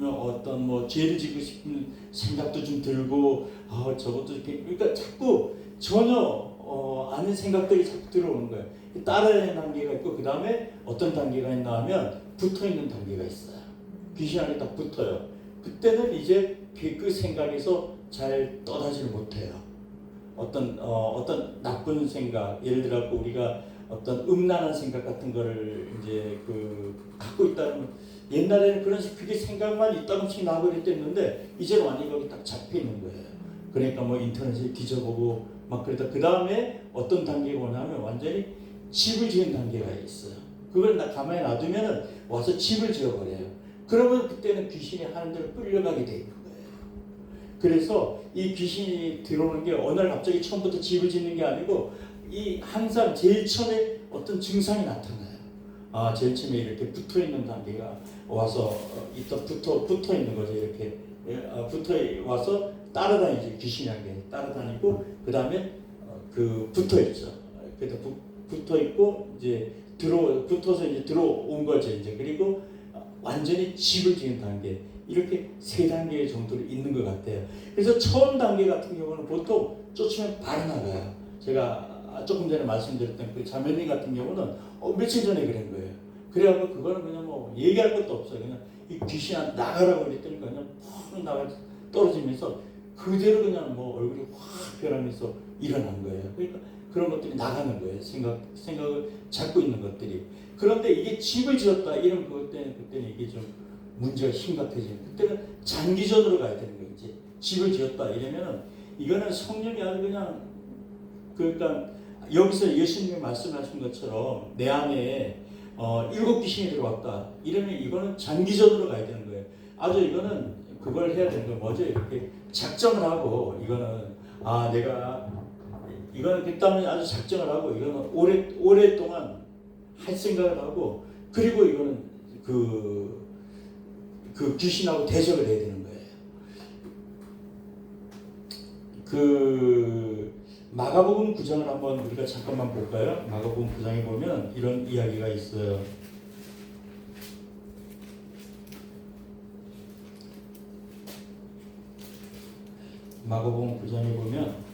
Speaker 1: 어떤 뭐 죄를 짓고 싶은 생각도 좀 들고 저것도 이렇게 그러니까 자꾸 전혀 아는 생각들이 자꾸 들어오는 거예요. 따라다니는 단계가 있고 그 다음에 어떤 단계가 있나 하면 붙어있는 단계가 있어요. 귀신 안에 딱 붙어요. 그때는 이제 그 생각에서 잘 떠나지를 못해요. 어떤 나쁜 생각, 예를 들어 우리가 어떤 음란한 생각 같은 거를 이제 갖고 있다면 옛날에는 그게 생각만 있다금씩 나고 이랬는데 이제는 완전히 거기 딱 잡혀 있는 거예요. 그러니까 뭐 인터넷에 뒤져보고 막 그러다 그 다음에 어떤 단계가 오냐면 완전히 집을 지은 단계가 있어요. 그걸 가만히 놔두면은 와서 집을 지어버려요. 그러면 그때는 귀신이 하는 대로 끌려가게 돼 있는 거예요. 그래서 이 귀신이 들어오는 게 어느 날 갑자기 처음부터 집을 짓는 게 아니고 항상 제일 처음에 어떤 증상이 나타나요. 제일 처음에 이렇게 붙어 있는 단계가 와서 일단 붙어 있는 거죠. 이렇게 붙어 와서 따라다니죠. 귀신에게 따라다니고 그 다음에 그 붙어 있죠. 그래서 붙어 있고 이제 붙어서 이제 들어온 거죠. 이제 그리고 완전히 집을 지은 단계 이렇게 세 단계 정도로 있는 것 같아요. 그래서 처음 단계 같은 경우는 보통 쫓으면 바로 나가요. 제가 조금 전에 말씀드렸던 그 자매님 같은 경우는 며칠 전에 그런 거예요. 그래갖고 그거는 그냥 뭐 얘기할 것도 없어요. 그냥 이 귀신아 나가라고 그랬더니 그냥 푹 나가 떨어지면서 그대로 그냥 뭐 얼굴이 확 변하면서 일어난 거예요. 그러니까 그런 것들이 나가는 거예요. 생각을 잡고 있는 것들이. 그런데 이게 집을 지었다 이런 그때는 이게 좀 문제가 심각해지는. 그때는 장기전으로 가야 되는 거예요. 이제 집을 지었다 이러면은 이거는 성령이 아주 그냥 그러니까 여기서 예수님이 말씀하신 것처럼 내 안에 7 귀신이 들어왔다 이러면 이거는 장기전으로 가야 되는 거예요. 아주 이거는 그걸 해야 되는 거 뭐죠? 이렇게 작정을 하고 이거는 내가 이거는 그다음에 아주 작정을 하고 이거는 오랫동안 할 생각을 하고 그리고 이거는 그 귀신하고 대적을 해야 되는 거예요. 그 마가복음 9장을 한번 우리가 잠깐만 볼까요? 마가복음 9장에 보면 이런 이야기가 있어요. 마가복음 9장에 보면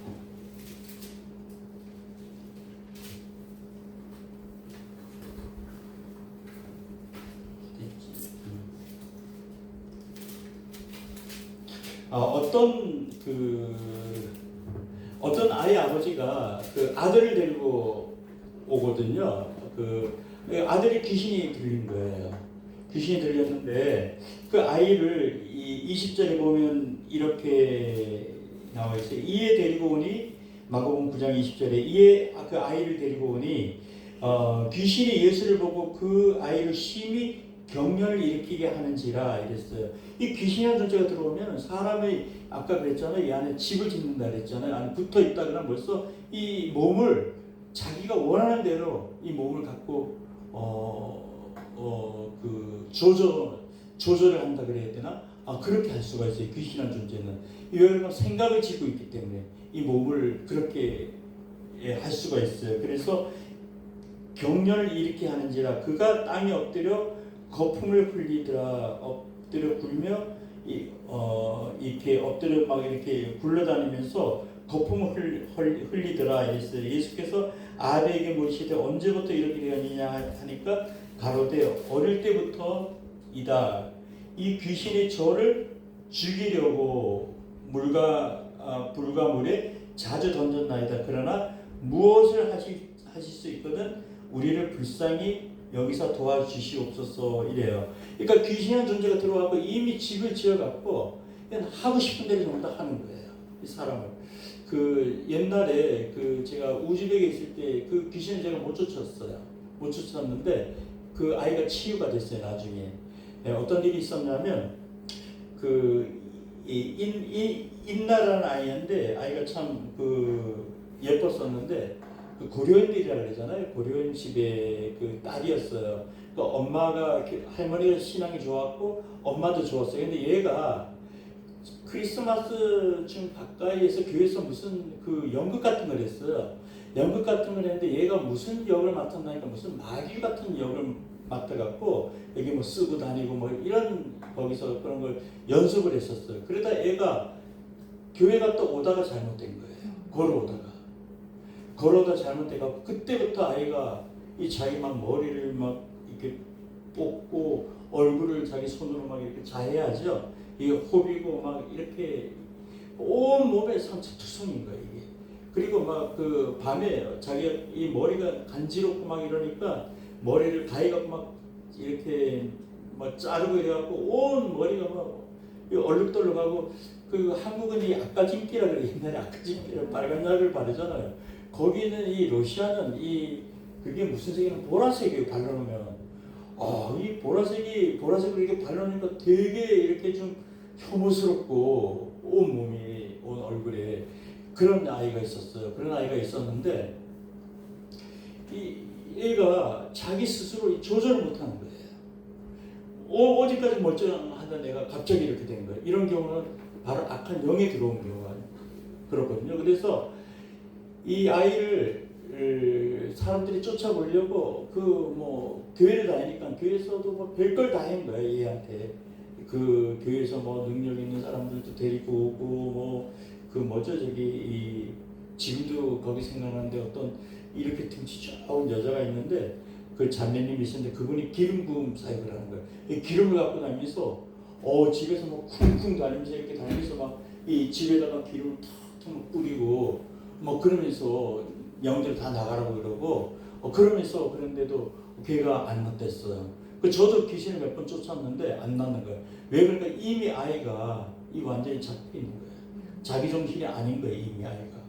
Speaker 1: 어떤 아이 아버지가 그 아들을 데리고 오거든요. 그 아들이 귀신이 들린 거예요. 귀신이 들렸는데 그 아이를 20절에 보면 이렇게 나와 있어요. 이에 데리고 오니 마가복음 9장 20절에 이에 그 아이를 데리고 오니 귀신이 예수를 보고 그 아이를 심히 경련을 일으키게 하는지라 이랬어요. 이 귀신이라는 존재가 들어오면 사람의 아까 그랬잖아요. 이 안에 집을 짓는다 그랬잖아요. 안에 붙어 있다 그러면 벌써 이 몸을 자기가 원하는 대로 이 몸을 갖고 그 조절을 한다 그래야 되나? 그렇게 할 수가 있어요. 귀신이라는 존재는 이거는 생각을 짓고 있기 때문에 이 몸을 그렇게 할 수가 있어요. 그래서 경련을 일으키게 하는지라 그가 땅에 엎드려 거품을 흘리더라. 엎드려 굴며 이렇게 엎드려 막 이렇게 굴러다니면서 거품을 흘리더라 이랬어요. 예수께서 아베에게 물으시되 언제부터 이렇게 되었느냐 하니까 가로되 어릴 때부터이다. 이 귀신이 저를 죽이려고 불가물에 자주 던졌나이다. 그러나 무엇을 하실 수 있거든 우리를 불쌍히 여기서 도와주시옵소서 이래요. 그러니까 귀신한 존재가 들어와서 이미 집을 지어갖고 그냥 하고 싶은 대로 전부 다 하는 거예요. 이 사람을. 그 옛날에 그 제가 우즈벡에 있을 때 그 귀신을 제가 못 쫓았어요. 못 쫓았는데 그 아이가 치유가 됐어요. 나중에 어떤 일이 있었냐면 그 인나라는 아이인데 아이가 참 그 예뻤었는데 그 고려인들이라 그러잖아요. 고려인 집의 그 딸이었어요. 그 엄마가 할머니가 신앙이 좋았고 엄마도 좋았어요. 근데 얘가 크리스마스 좀 가까이에서 교회에서 무슨 그 연극 같은 걸 했어요. 연극 같은 걸 했는데 얘가 무슨 역을 맡았나니까 무슨 마귀 같은 역을 맡아갖고 여기 뭐 쓰고 다니고 뭐 이런 거기서 그런 걸 연습을 했었어요. 그러다 애가 교회가 또 오다가 잘못된 거예요. 걸어오다 잘못돼갖고 그때부터 아이가 이 자기 막 머리를 막 이렇게 뽑고 얼굴을 자기 손으로 막 이렇게 자해하죠. 이게 호비고 막 이렇게 온 몸에 상처투성인 거예요 이게. 그리고 막 그 밤에 자기 이 머리가 간지럽고 막 이러니까 머리를 가위갖고 막 이렇게 막 자르고 이래갖고 온 머리가 막 얼룩덜룩하고 그 한국은 이 아까짐기라 그래. 옛날에 아까짐기를 빨간 약을 바르잖아요. 거기는 이 러시아는 그게 무슨 색이냐면 보라색이에요. 발라놓으면 이 보라색으로 이렇게 발라놓으니까 되게 이렇게 좀 혐오스럽고 온 몸이 온 얼굴에 그런 아이가 있었어요. 그런 아이가 있었는데 얘가 자기 스스로 조절을 못하는 거예요. 어디까지 멀쩡하던 애가 갑자기 이렇게 된 거예요. 이런 경우는 바로 악한 영에 들어온 경우가 그렇거든요. 그래서 이 아이를 사람들이 쫓아보려고 교회를 다니니까 교회에서도 뭐 별걸 다 한 거예요. 얘한테 그 교회에서 뭐 능력 있는 사람들도 데리고 오고 이 지금도 거기 생각나는데 어떤 이렇게 등치 좋은 여자가 있는데 그 자매님이 있었는데 그분이 기름 부음 사역을 하는 거예요. 이 기름을 갖고 다니면서 집에서 뭐 쿵쿵 다니면서 이렇게 다니면서 막 이 집에다가 기름을 탁탁 뿌리고 그러면서 영들 다 나가라고 그러고 그러면서 그런데도 걔가 안 낫댔어요. 저도 귀신을 몇 번 쫓았는데 안 낫는 거예요. 왜 그러니까 이미 아이가 완전히 잡혀 있는 거예요. 자기 정신이 아닌 거예요. 이미 아이가.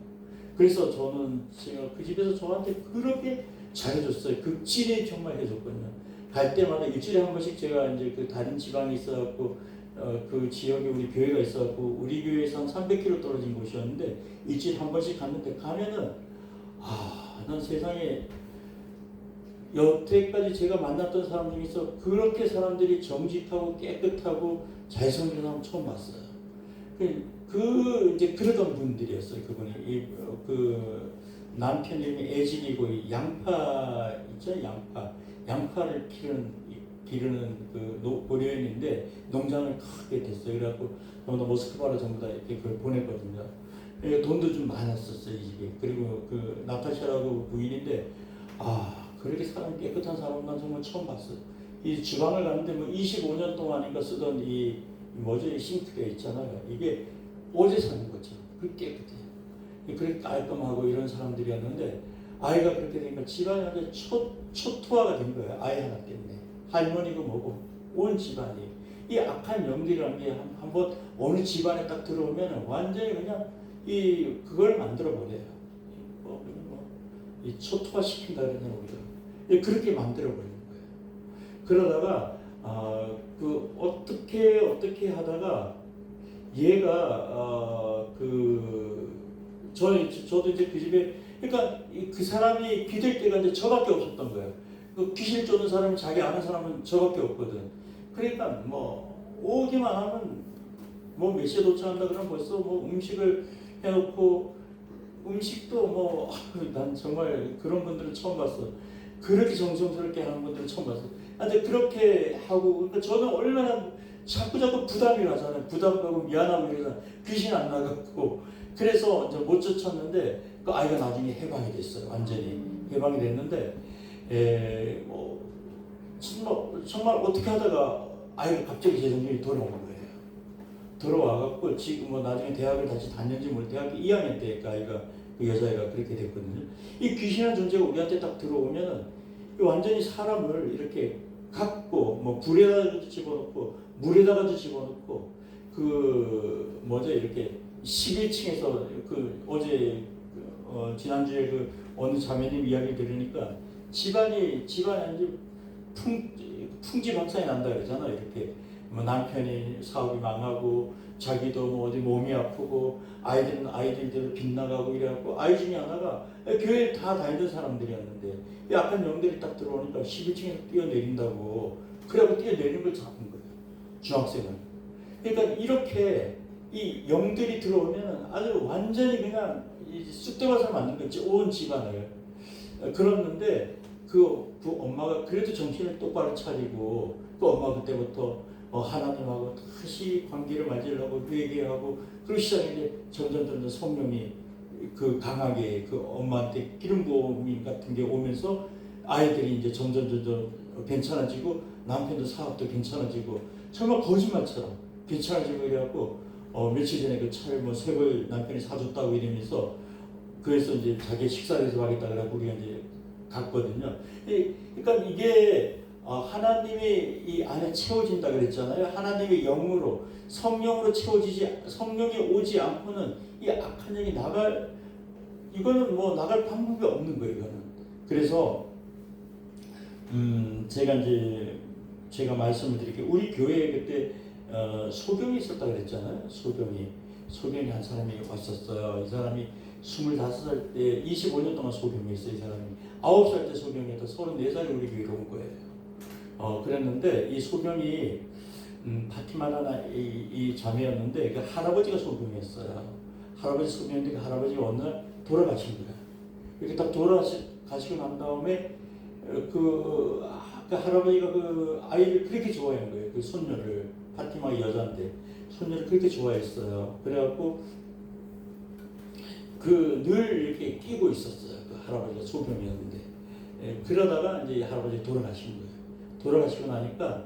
Speaker 1: 그래서 저는 제가 그 집에서 저한테 그렇게 잘해줬어요. 극진히 정말 해줬거든요. 갈 때마다 일주일에 한 번씩 제가 이제 그 다른 지방에 있어갖고 그 지역에 우리 교회가 있어갖고 우리 교회에서 한 300km 떨어진 곳이었는데 일주일에 한 번씩 갔는데 가면은 난 세상에 여태까지 제가 만났던 사람 중에서 그렇게 사람들이 정직하고 깨끗하고 잘생긴 사람 처음 봤어요. 이제 그러던 분들이었어요. 그분이 그 남편 이름이 애진이고 양파 있죠, 양파를 기르는 그 고려인인데 농장을 크게 됐어요. 그래갖고 전부 다 모스크바로 전부 다 이렇게 그걸 보냈거든요. 돈도 좀 많았었어요, 이 집이. 그리고 그 나타샤라고 부인인데 그렇게 사람 깨끗한 사람 난 정말 처음 봤어요. 이 주방을 갔는데 25년 동안인가 쓰던 이 싱크대 있잖아요. 이게 어제 사는 것처럼 그렇게 깨끗해요. 그렇게 깔끔하고 이런 사람들이었는데 아이가 그렇게 되니까 집안이 완전 초토화가 된 거예요. 아이 하나 때문에. 할머니고 뭐고 온 집안이. 이 악한 영들이라는 게 한번 어느 집안에 딱 들어오면 완전히 그냥 그걸 만들어 버려요. 이 초토화 시킨다 그러냐 우리가. 그렇게 만들어 버리는 거예요. 그러다가 어떻게 하다가 얘가 저도 이제 그 집에 그러니까 그 사람이 믿을 때가 이제 저밖에 없었던 거예요. 그 귀신 쫓는 사람이 자기 아는 사람은 저밖에 없거든. 그러니까 오기만 하면 몇 시에 도착한다 그러면 벌써 음식을 해놓고 음식도 난 정말 그런 분들은 처음 봤어. 그렇게 정성스럽게 하는 분들은 처음 봤어. 근데 그렇게 하고 그러니까 저는 얼마나 자꾸 부담이 가잖아요. 부담하고 미안하고 이러잖아. 귀신 안 나갔고 그래서 이제 못 쫓았는데 그 아이가 나중에 해방이 됐어요. 완전히 해방이 됐는데 정말 어떻게 하다가 아이가 갑자기 제정신이 돌아온 거예요. 들어와갖고 지금 나중에 대학을 다시 다녔는지 모르겠는데 대학교 2학년 때 그 아이가 그 여자애가 그렇게 됐거든요. 이 귀신한 존재가 우리한테 딱 들어오면은 완전히 사람을 이렇게 갖고 불에다가도 집어넣고 물에다가도 집어넣고 이렇게 11층에서 어제 지난주에 어느 자매님 이야기 들으니까 집안이 아주 풍지박산이 난다 그러잖아요. 이렇게 남편이 사업이 망하고 자기도 어디 몸이 아프고 아이들은 아이들대로 빗나가고 이래갖고 아이 중에 하나가 교회 다 다니던 사람들이었는데 약간 영들이 딱 들어오니까 11층에서 뛰어내린다고 그래갖고 뛰어내리는 걸 잡은 거예요. 중학생을. 그러니까 이렇게 이 영들이 들어오면 아주 완전히 그냥 쑥대밭을 만든 거지 온 집안을. 그랬는데 그 엄마가 그래도 정신을 똑바로 차리고 그 엄마 그때부터 하나님하고 다시 관계를 맺으려고 회개하고 그러기 시작했는데 점점 성령이 강하게 엄마한테 기름 부음 같은 게 오면서 아이들이 이제 점점 괜찮아지고 남편도 사업도 괜찮아지고 정말 거짓말처럼 괜찮아지고 이래갖고 며칠 전에 그 차를 새 걸 남편이 사줬다고 이러면서 그래서 이제 자기 식사를 해서 하겠다 그래갖고 우리가 이제 갔거든요. 그러니까 이게 하나님이 이 안에 채워진다 그랬잖아요. 하나님의 영으로 성령으로 성령이 오지 않고는 이 악한 영이 이거는 나갈 방법이 없는 거예요. 이거는. 그래서 제가 말씀을 드릴게요. 우리 교회에 그때 소경이 있었다 그랬잖아요. 소경이 한 사람이 왔었어요. 이 사람이 25살 때 25년 동안 소경했어요. 이 사람이 9살 때 소경해서 34살에 우리 교회로 온 거예요. 그랬는데 이 소경이 파티마라나 이 자매였는데 그 할아버지가 소경이었어요. 할아버지 소경인데 그 할아버지가 어느 날 돌아가신 거예요. 이렇게 딱 돌아가시고 난 다음에 그 할아버지가 그 아이를 그렇게 좋아한 거예요. 그 손녀를, 파티마 여자인데 손녀를 그렇게 좋아했어요. 그래갖고 그 늘 이렇게 끼고 있었어요. 그 할아버지가 소경이었는데 그러다가 이제 할아버지 돌아가신 거예요. 돌아가시고 나니까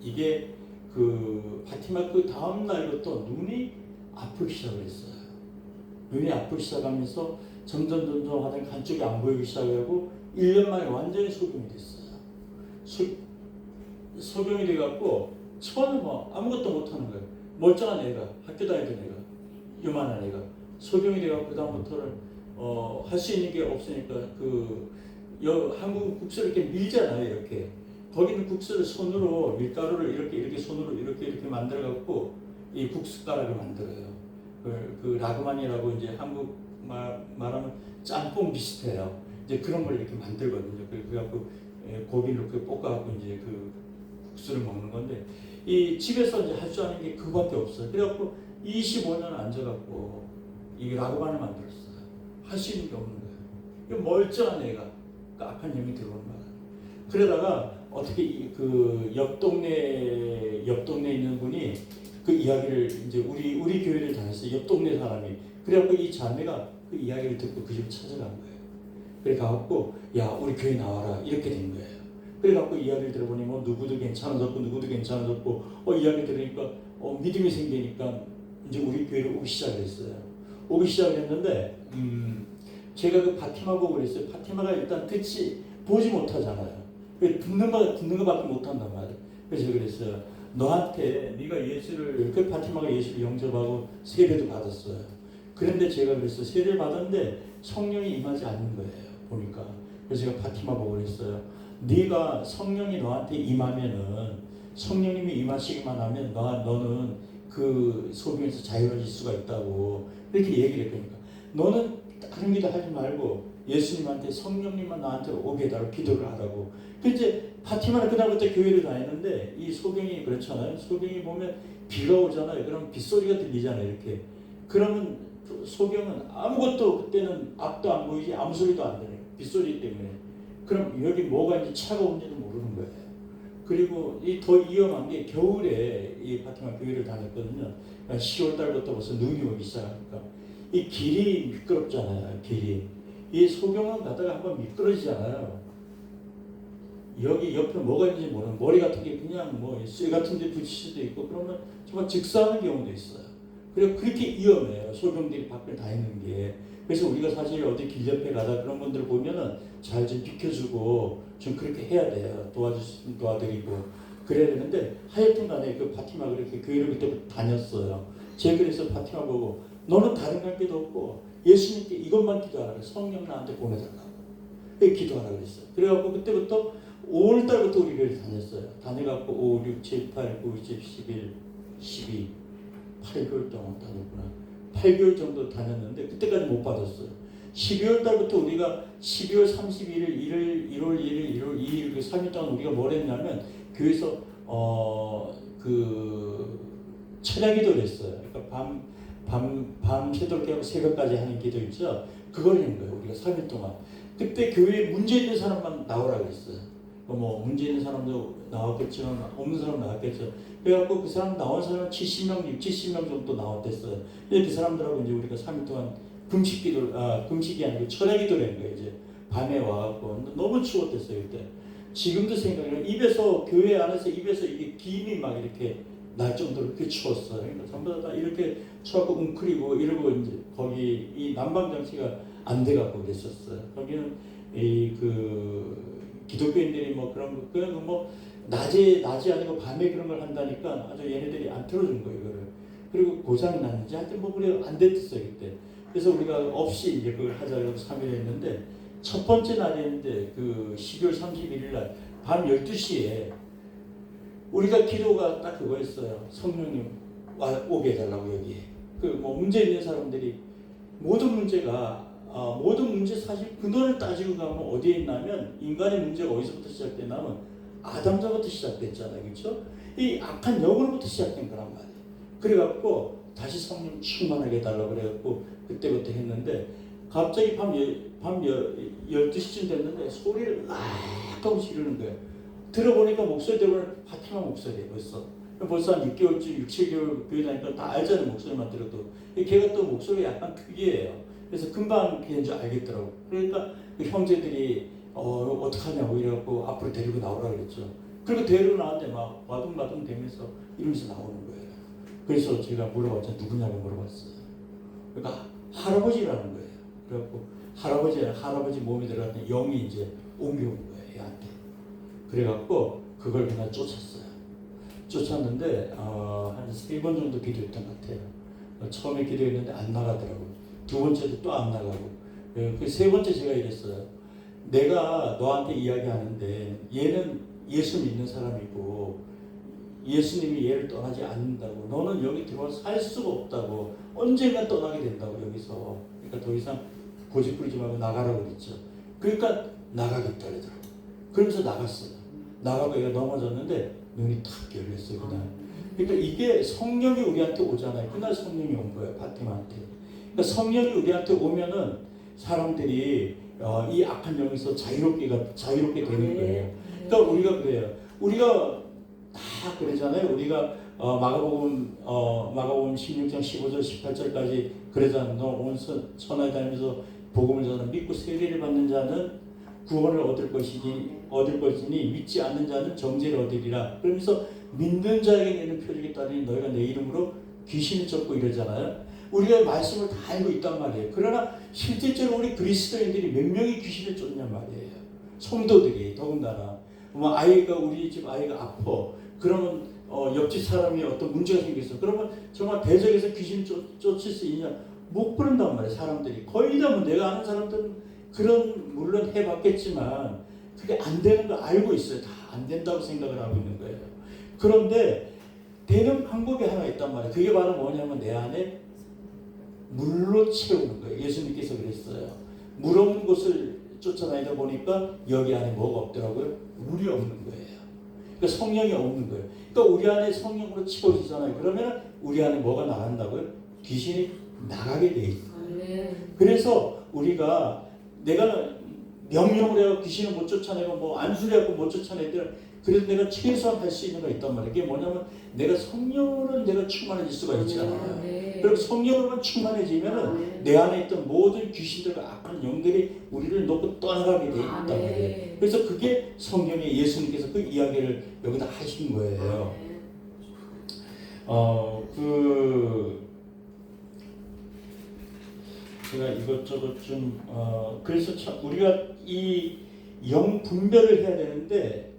Speaker 1: 이게 그 파티마 그 다음 날부터 눈이 아프기 시작했어요. 눈이 아프기 시작하면서 점점 하던 한쪽이 안 보이기 시작하고 1년 만에 완전히 소경이 됐어요. 소경이 돼갖고 처음에 뭐 아무것도 못하는 거예요. 멀쩡한 애가, 학교 다니던 애가, 요만한 애가 소경이 돼갖고 그 다음부터는 할 수 있는 게 없으니까 한국 국수를 이렇게 밀잖아요. 이렇게 거기는 국수를 손으로 밀가루를 이렇게 손으로 이렇게 만들어갖고 이 국수가락을 만들어요. 그 라그만이라고 이제 한국 말하면 짬뽕 비슷해요. 이제 그런 걸 이렇게 만들거든요. 그래갖고 고기를 이렇게 볶아갖고 이제 그 국수를 먹는 건데 이 집에서 이제 할 줄 아는 게 그거밖에 없어요. 그래갖고 25년 앉아갖고 이 라그만을 만들었어요. 할 수 있는 게 없는 거예요. 멀쩡한 애가 악한 영이 들어오는 거예요. 그러다가 어떻게 그 옆 동네에 있는 분이 그 이야기를 이제 우리 교회를 다녔어요. 옆 동네 사람이. 그래갖고 이 자매가 그 이야기를 듣고 그 집을 찾아간 거예요. 그래 가갖고 야 우리 교회 나와라 이렇게 된 거예요. 그래 갖고 이야기를 들어보니 뭐 누구도 괜찮아졌고 누구도 괜찮아졌고 이야기 들으니까 믿음이 생기니까 이제 우리 교회로 오기 시작했어요. 오기 시작했는데 제가 그 파티마 보고 그랬어요. 파티마가 일단 보지 못하잖아요. 듣는 거밖에 못한단 말이에요. 그래서 그랬어요. 너한테 네가 예수를 그 파티마가 예수를 영접하고 세례도 받았어요. 그런데 제가 그랬어요. 세례를 받았는데 성령이 임하지 않는 거예요. 보니까. 그래서 제가 파티마 보고 그랬어요. 네가 성령이 너한테 임하면은 성령님이 임하시기만 하면 너는 그 소경에서 자유로워질 수가 있다고 이렇게 얘기를 했으니까 너는 다른 기도 하지 말고 예수님한테 성령님만 나한테 오게 해달라고 기도를 하라고. 이제 파티마는 그다음부터 교회를 다녔는데 이 소경이 그렇잖아요. 소경이 보면 비가 오잖아요. 그럼 빗소리가 들리잖아요. 이렇게. 그러면 소경은 아무것도 그때는 앞도 안 보이지 아무 소리도 안 들려요. 빗소리 때문에. 그럼 여기 뭐가 이제 차가 온지도 모르는 거예요. 그리고 더 위험한 게 겨울에 이 파티마 교회를 다녔거든요. 10월 달부터 벌써 눈이 오기 시작하니까 이 길이 미끄럽잖아요. 길이. 이 소경은 가다가 한번 미끄러지잖아요. 여기 옆에 뭐가 있는지 모르는 머리 같은 게 그냥 쇠 같은 데 붙일 수도 있고 그러면 정말 즉사하는 경우도 있어요. 그리고 그렇게 위험해요. 소경들이 밖을 다니는 게. 그래서 우리가 사실 어디 길 옆에 가다 그런 분들 보면은 잘 좀 비켜주고 좀 그렇게 해야 돼요. 도와주시면 도와드리고 그래야 되는데 하여튼 간에 그 파티마 그렇게 교회를 그때부터 다녔어요. 제가 그래서 파티마 보고 너는 다른 관계도 없고 예수님께 이것만 기도하라고 성령 나한테 보내달라고 기도하라고 그랬어요. 그래갖고 그때부터 5월달부터 우리 교회를 다녔어요. 다녀갖고 5, 6, 7, 8, 9, 10, 11, 12 8개월 동안 다녔구나. 8개월 정도 다녔는데 그때까지 못 받았어요. 12월 달부터 우리가 12월 31일, 1월 1일, 1월 2일 그 3일 동안 우리가 뭘 했냐면 교회에서 그 철야 기도를 했어요. 그러니까 밤새도록 하고 새벽까지 하는 기도 있죠. 그걸 한 거예요. 우리가 3일 동안. 그때 교회에 문제 있는 사람만 나오라고 했어요. 문제 있는 사람도 나왔겠지만 없는 사람 나왔겠죠. 그래갖고 그 사람 나온 사람 70명, 60명 정도 나왔댔어요. 그 사람들하고 이제 우리가 3일 동안 금식이 아니고 철야 기도를 한 거예요. 이제 밤에 와갖고 너무 추웠댔어요 그때. 지금도 생각해요. 교회 안에서 입에서 이게 김이 막 이렇게 날 정도로 그렇게 추웠어요. 그러니까 전부 다 이렇게 추워갖고 웅크리고 이러고 이제 거기 이 난방 장치가 안 돼갖고 그랬었어요. 거기는 기독교인들이 그런 거 낮에 아니고 밤에 그런 걸 한다니까 아주 얘네들이 안 틀어준 거예요, 이거를. 그리고 고장이 났는지 하여튼 그래 안 됐었어요, 그때. 그래서 우리가 없이 이제 그걸 하자고 3일 했는데 첫 번째 날이었는데 12월 31일 날 밤 12시에 우리가 기도가 딱 그거였어요. 성령님 오게 해달라고 여기에. 문제 있는 사람들이 모든 문제가 모든 문제 사실 근원을 따지고 가면 어디에 있냐면 인간의 문제가 어디서부터 시작됐냐면 아담자부터 시작됐잖아요, 그렇죠? 이 악한 영으로부터 시작된 거란 말이에요. 그래갖고 다시 성령 충만하게 해달라고 그래갖고 그때부터 했는데 갑자기 밤 12시쯤 됐는데 소리를 막 하고 지르는 거예요. 들어보니까 목소리 들어보면 파티마 목소리예요. 벌써 한 6개월쯤 6, 7개월 교회 다니까 다 알잖아요. 목소리만 들어도. 걔가 또 목소리가 약간 특이해요. 그래서 금방 걔인 줄 알겠더라고. 그러니까 그 형제들이 어떡하냐고 이래갖고 앞으로 데리고 나오라 그랬죠. 그리고 데리고 나왔는데 막 마둥마둥 되면서 이러면서 나오는 거예요. 그래서 제가 물어봤죠. 누구냐고 물어봤어요. 그러니까 할아버지라는 거예요. 그래갖고 할아버지 몸에 들어갔더니 영이 이제 옮겨온 거예요. 얘한테. 그래갖고 그걸 그냥 쫓았는데 한 3번 정도 기도했던 것 같아요. 처음에 기도했는데 안 나가더라고요. 두 번째도 또 안 나가고. 그 세 번째 제가 이랬어요. 내가 너한테 이야기하는데 얘는 예수 믿는 사람이고 예수님이 얘를 떠나지 않는다고. 너는 여기 들어와서 살 수가 없다고. 언젠가 떠나게 된다고 여기서. 그러니까 더 이상 고집부리지 말고 나가라고 그랬죠. 그러니까 나가겠다 그러더라고. 그러면서 나갔어요. 나가고 얘가 넘어졌는데 눈이 탁 열렸어요 그날. 그러니까 이게 성령이 우리한테 오잖아요. 그날 성령이 온 거예요. 파티마한테. 그러니까 성령이 우리한테 오면은 사람들이 이 악한 영에서 자유롭게 되는 거예요. 그러니까 우리가 그래요. 우리가 다 그러잖아요. 우리가 마가복음 16장 15절 18절까지 그러잖아요. 너 온 천하에 다니면서 복음을 전하 믿고 세례를 받는 자는 구원을 얻을 것이니 믿지 않는 자는 정죄를 얻으리라. 그러면서 믿는 자에게 내는 표적이 따르니 너희가 내 이름으로 귀신을 쫓고 이러잖아요. 우리가 말씀을 다 알고 있단 말이에요. 그러나 실질적으로 우리 그리스도인들이 몇 명이 귀신을 쫓냐 말이에요. 성도들이 더군다나 우리 집 아이가 아파. 그러면 옆집 사람이 어떤 문제가 생겼어. 그러면 정말 대적에서 귀신을 쫓을 수 있냐? 못 그런단 말이에요. 사람들이 거의 다 내가 아는 사람들은 물론 해봤겠지만 그게 안 되는 거 알고 있어요. 다 안 된다고 생각을 하고 있는 거예요. 그런데 되는 방법이 하나 있단 말이에요. 그게 바로 뭐냐면 내 안에 물로 채우는 거예요. 예수님께서 그랬어요. 물 없는 곳을 쫓아다니다 보니까 여기 안에 뭐가 없더라고요? 물이 없는 거예요. 그러니까 성령이 없는 거예요. 그러니까 우리 안에 성령으로 채워지잖아요. 그러면 우리 안에 뭐가 나간다고요? 귀신이 나가게 돼 있어요. 그래서 우리가 내가 명령을 해서 귀신을 못 쫓아내고 안수를 하고 못 쫓아내더라. 그래서 내가 최소한 할 수 있는 거 있단 말이에요. 그게 뭐냐면 내가 성령으로 내가 충만해질 수가 있잖아요. 그리고 성령으로만 충만해지면은 내 안에 있던 모든 귀신들과 악한 영들이 우리를 놓고 떠나가게 돼 있단 말이에요. 그래서 그게 성경에 예수님께서 그 이야기를 여기다 하신 거예요. 제가 이것저것 좀 그래서 참 우리가 이 영 분별을 해야 되는데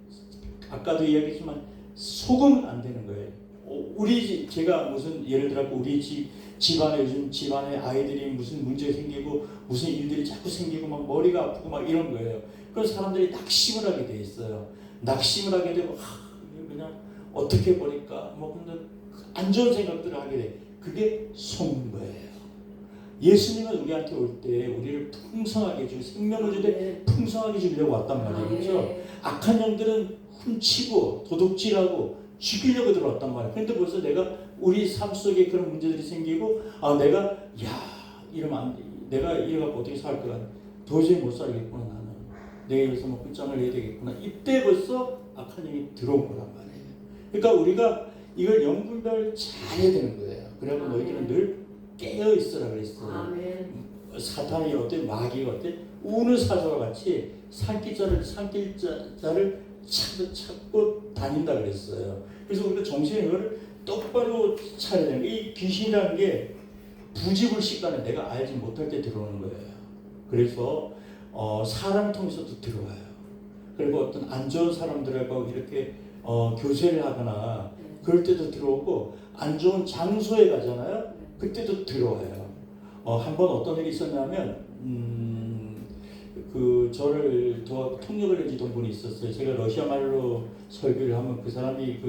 Speaker 1: 아까도 이야기했지만 속으면 안 되는 거예요. 제가 무슨 예를 들어 우리 집안에 요즘 집안에 아이들이 무슨 문제 생기고 무슨 일들이 자꾸 생기고 막 머리가 아프고 막 이런 거예요. 그래서 사람들이 낙심을 하게 돼 있어요. 낙심을 하게 되고 그냥 어떻게 버릴까 근데 안 좋은 생각들을 하게 돼. 그게 속는 거예요. 예수님은 우리한테 올 때 우리를 풍성하게 주고 생명을 주되 풍성하게 주려고 왔단 말이에요. 그렇죠? 악한 영들은 훔치고 도둑질하고 죽이려고 들어왔단 말이에요. 그런데 벌써 내가 우리 삶 속에 그런 문제들이 생기고 내가 이러면 안 돼. 내가 이래갖고 어떻게 살 거야. 도저히 못 살겠구나 나는. 내가 여기서 끝장을 내야 되겠구나. 이때 벌써 악한 영이 들어온 거란 말이에요. 그러니까 우리가 이걸 영분별을 잘 해야 되는 거예요. 그래서 너희들은 늘 깨어 있으라 그랬어요. 사탄이 마귀가 우는 사자와 같이 산길자를 찾고 다닌다 그랬어요. 그래서 우리가 정신을 이걸 똑바로 차려야 돼요. 이 귀신이라는 게 부지불식간에 내가 알지 못할 때 들어오는 거예요. 그래서 사람 통해서도 들어와요. 그리고 어떤 안 좋은 사람들하고 이렇게 교제를 하거나 그럴 때도 들어오고 안 좋은 장소에 가잖아요. 그때도 들어와요. 한번 어떤 일이 있었냐면 저를 통역을 해주던 분이 있었어요. 제가 러시아 말로 설교를 하면 그 사람이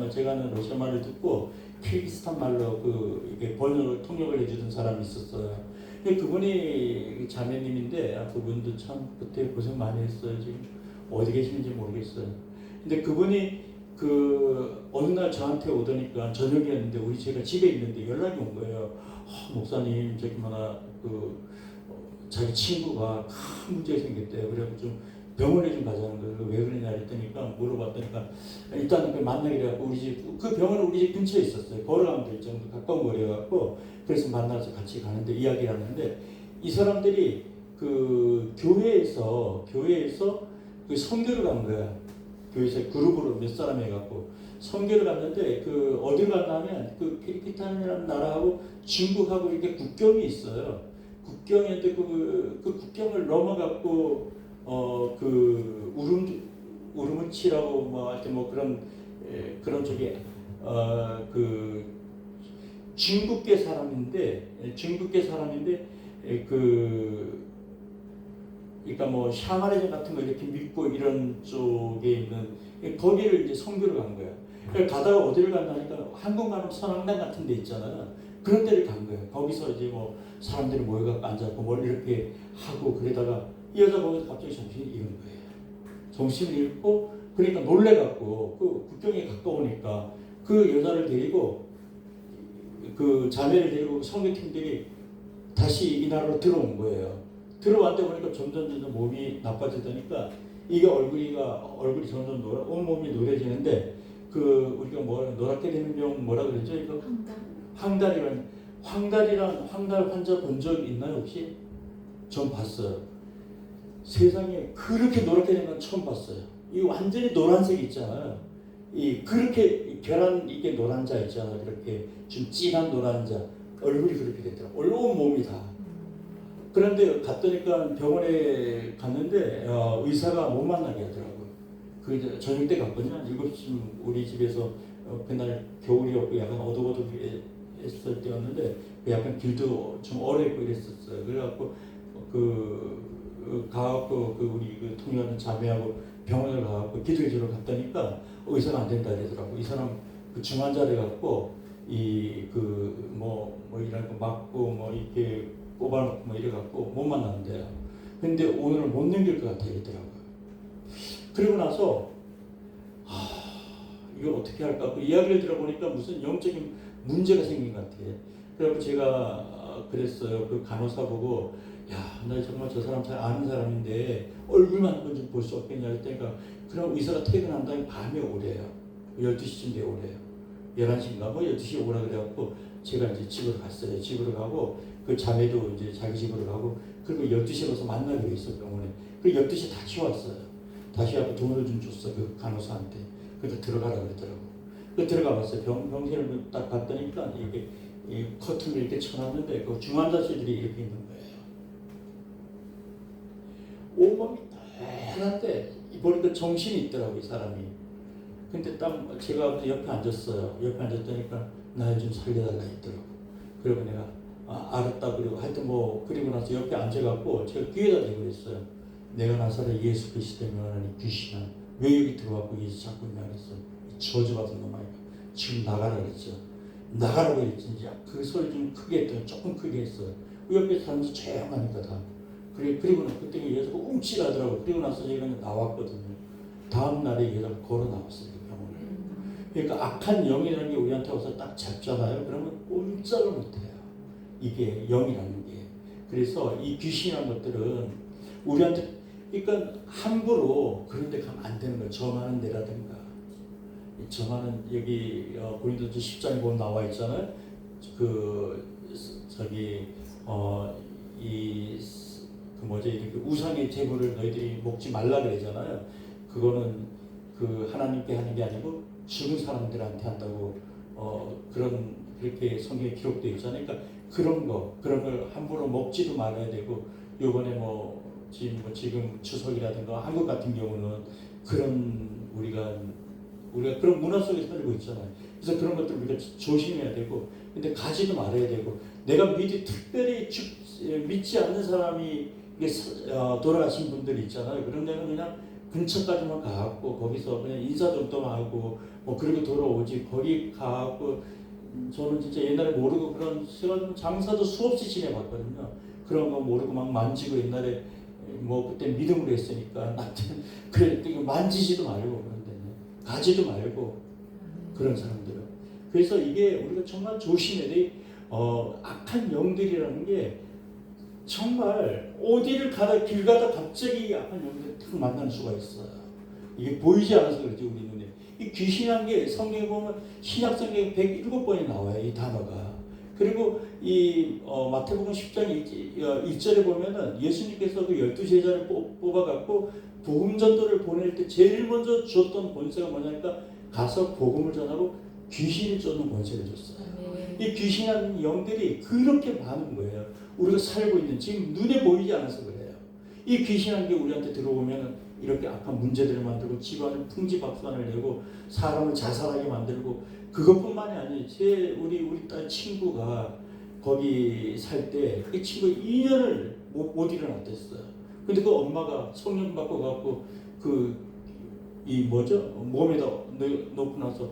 Speaker 1: 제가 하는 러시아 말을 듣고 키르기스탄 말로 이게 통역을 해주던 사람이 있었어요. 근데 그분이 자매님인데 그분도 참 그때 고생 많이 했어요. 지금 어디 계시는지 모르겠어요. 근데 그분이 그 어느 날 저한테 오더니까 저녁이었는데 우리 제가 집에 있는데 연락이 온 거예요. 목사님 저기 뭐나 자기 친구가 큰 문제가 생겼대요. 그래서 좀 병원에 좀 가자는 거예요. 왜 그러냐 했더니까 물어봤더니까 일단 그 만나기로 해갖고 우리 집 그 병원은 우리 집 근처에 있었어요. 걸어가면 될 정도 가까운 거리여갖고 그래서 만나서 같이 가는데 이야기를 하는데 이 사람들이 그 교회에서 그 선교를 간 거야. 교회에서 그룹으로 몇 사람 해갖고 선교를 갔는데 그 어디를 갔냐면 그 키르기스탄이라는 나라하고 중국하고 이렇게 국경이 있어요. 국경인데 그 국경을 넘어갖고 그 우르무치라고 뭐 하여튼 뭐 그런 쪽에 그 중국계 사람인데 그러니까 뭐 샤머니즘 같은 거 이렇게 믿고 이런 쪽에 있는 거기를 이제 선교를 간 거야. 그러니까 가다가 어디를 간다니까 한국 가면 선악단 같은 데 있잖아. 그런 데를 간 거야. 거기서 이제 뭐 사람들이 모여갖고 앉아갖고 뭘 이렇게 하고 그러다가 이 여자 거기서 갑자기 정신이 잃은 거예요. 정신을 잃고 그러니까 놀래갖고 그 국경에 가까우니까 그 여자를 데리고 그 자매를 데리고 선교팀들이 다시 이 나라로 들어온 거예요. 들어왔다 보니까 점점 몸이 나빠지다니까 이게 얼굴이 점점 온 몸이 노래지는데 그 우리가 뭐 노랗게 되는 병 뭐라 그러죠? 이거 황달이란 황달 환자 본 적 있나요 혹시? 전 봤어요. 세상에 그렇게 노랗게 된 건 처음 봤어요. 이 완전히 노란색 있잖아요. 이 그렇게 계란 이게 노란자 있잖아요. 그렇게 좀 진한 노란자 얼굴이 그렇게 되더라고. 온 몸이 다. 그런데 갔더니까 병원에 갔는데 의사가 못 만나게 하더라고요. 그 저녁 때 갔거든요. 7시쯤 우리 집에서 그날 겨울이었고 약간 어둑어둑했을 때였는데 약간 길도 좀 얼어있고 이랬었어요. 그래갖고 가갖고 우리 그 통역하는 자매하고 병원을 가갖고 기도해주러 갔다니까 의사가 안 된다 그러더라고. 이 사람 그 중환자래 갖고 뭐 이런 거 맞고 뭐 이렇게 꼽아놓고 뭐 이래갖고 못 만났는데요. 근데 오늘은 못 넘길 것 같아 이러더라고요. 그리고 나서 이걸 어떻게 할까? 그 이야기를 들어보니까 무슨 영적인 문제가 생긴 것 같아요. 그래서 제가 그랬어요. 그 간호사 보고 야, 나 정말 저 사람 잘 아는 사람인데 얼굴만 한 번 좀 볼 수 없겠냐 했더니까 그럼 의사가 퇴근한 다음에 밤에 오래요. 12시쯤 돼 오래요. 11시인가 뭐 12시에 오라 그래갖고 제가 이제 집으로 갔어요. 집으로 가고 그 자매도 이제 자기 집으로 가고 그리고 12시에 가서 만나기로 했어 병원에. 그리고 12시 다시 왔어요. 다시 와서 돈을 좀 줬어 그 간호사한테. 그래서 들어가라 그러더라고. 그 들어가 봤어요. 병실을 딱 봤더니까 이게 이 커튼을 이렇게 쳐놨는데 그 중환자실들이 이렇게 있는 거예요. 온몸이 빨간데 보니까 정신이 있더라고 이 사람이. 근데 딱 제가 옆에 앉았어요. 옆에 앉았다니까 날 좀 살려달라 했더라고. 그리고 내가 알았다 그리고 하여튼 뭐 그리고 나서 옆에 앉아갖고 제가 귀에다 대고 그랬어요. 내가 나사렛 예수 그리스도의 명하니 귀신아 왜 여기 들어왔고 이 자꾸 있냐 그랬어. 저주받은 놈아 지금 나가라 그랬죠. 나가라고 했지. 그 소리 좀 크게 했더니 조금 크게 했어요. 그 옆에 사람들이 조용하니까 다. 그리고 그때 여자가 움찔하더라고. 그리고 나서 제가 나왔거든요. 다음 날에 여자가 걸어 나왔어요 병원을. 그러니까 악한 영이라는 게 우리한테 와서 딱 잡잖아요. 그러면 꼼짝을 못해요. 이게 영이라는 게. 그래서 이 귀신이라는 것들은 우리한테 그러니까 함부로 그런 데 가면 안 되는 거예요. 점하는 데라든가. 점하는 여기 고린도서 10장에 보면 나와 있잖아요. 이렇게 우상의 제물을 너희들이 먹지 말라 그러잖아요. 그거는 그 하나님께 하는 게 아니고 죽은 사람들한테 한다고 그렇게 성경에 기록되어 있잖아요. 그러니까 그런 걸 함부로 먹지도 말아야 되고 요번에 지금 추석이라든가 한국 같은 경우는 우리가 그런 문화 속에 살고 있잖아요. 그래서 그런 것들 우리가 조심해야 되고, 근데 가지도 말아야 되고, 내가 특별히 믿지 않는 사람이 돌아가신 분들이 있잖아요. 그런 데는 그냥 근처까지만 가고 거기서 그냥 인사 정도만 하고 뭐 그리고 돌아오지. 거기 가고 저는 진짜 옛날에 모르고 그런 제가 장사도 수없이 지내봤거든요. 그런 거 모르고 막 만지고 옛날에 뭐 그때 믿음으로 했으니까 나한테는 그래 만지지도 말고 그런데 가지도 말고 그런 사람들은. 그래서 이게 우리가 정말 조심해야 돼. 악한 영들이라는 게 정말 어디를 가다 길 가다 갑자기 악한 영들을 딱 만날 수가 있어요. 이게 보이지 않아서 그렇지 우리 눈에. 이 귀신한 게 성경에 보면 신약 성경에 107번이 나와요. 이 단어가. 그리고 이 마태복음 10장 1절에 보면은 예수님께서 그 12제자를 뽑아갖고 복음 전도를 보낼 때 제일 먼저 줬던 권세가 뭐냐니까 가서 복음을 전하고 귀신을 쫓는 권세를 줬어요. 이 귀신한 영들이 그렇게 많은 거예요. 우리가 살고 있는 지금 눈에 보이지 않아서 그래요. 이 귀신한 게 우리한테 들어오면 이렇게 악한 문제들을 만들고 집안을 풍지박산을 내고 사람을 자살하게 만들고 그것뿐만이 아니에요. 우리 딸 친구가 거기 살 때 그 친구 2년을 못 일어났댔어요. 근데 그 엄마가 성령 받고 갖고 이 몸에다 놓고 나서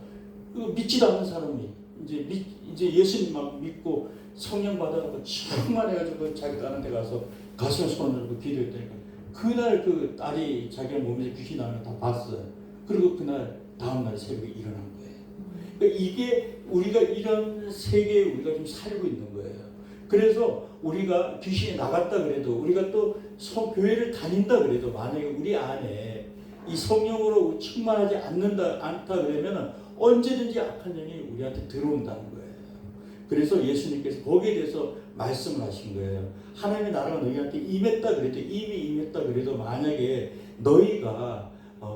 Speaker 1: 믿지도 않는 사람이 이제 예수님 막 믿고 성령 받아갖고 충만해가지고 자기 다른 데 가서 가슴에 손을 들고 기도했다니까 그날 그 딸이 자기 몸에서 귀신 나는 다 봤어요. 그리고 그날 다음날 새벽에 일어난 거예요. 그러니까 이게 우리가 이런 세계에 우리가 좀 살고 있는 거예요. 그래서 우리가 귀신이 나갔다 그래도 우리가 또 교회를 다닌다 그래도 만약에 우리 안에 이 성령으로 충만하지 않다 그러면 언제든지 악한 영이 우리한테 들어온다는 거예요. 그래서 예수님께서 거기에 대해서 말씀을 하신 거예요. 하나님의 나라가 너희한테 임했다 그래도 이미 임했다 그래도 만약에 너희가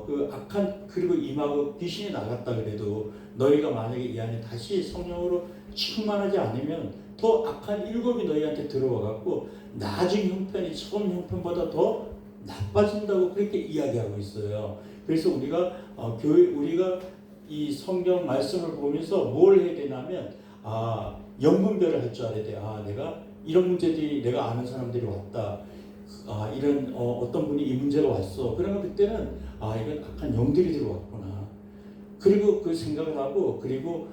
Speaker 1: 그 악한 그리고 임하고 귀신이 나갔다 그래도 너희가 만약에 이 안에 다시 성령으로 충만하지 않으면 더 악한 일곱이 너희한테 들어와 갖고 나중 형편이 처음 형편보다 더 나빠진다고 그렇게 이야기하고 있어요. 그래서 우리가 우리가 이 성경 말씀을 보면서 뭘 해야 되냐면 영분별을 할 줄 알아야 돼. 내가 이런 문제들이 내가 아는 사람들이 왔다. 이런 어떤 분이 이 문제가 왔어. 그러면 그때는 이건 악한 영들이 들어왔구나. 그리고 그 생각을 하고 그리고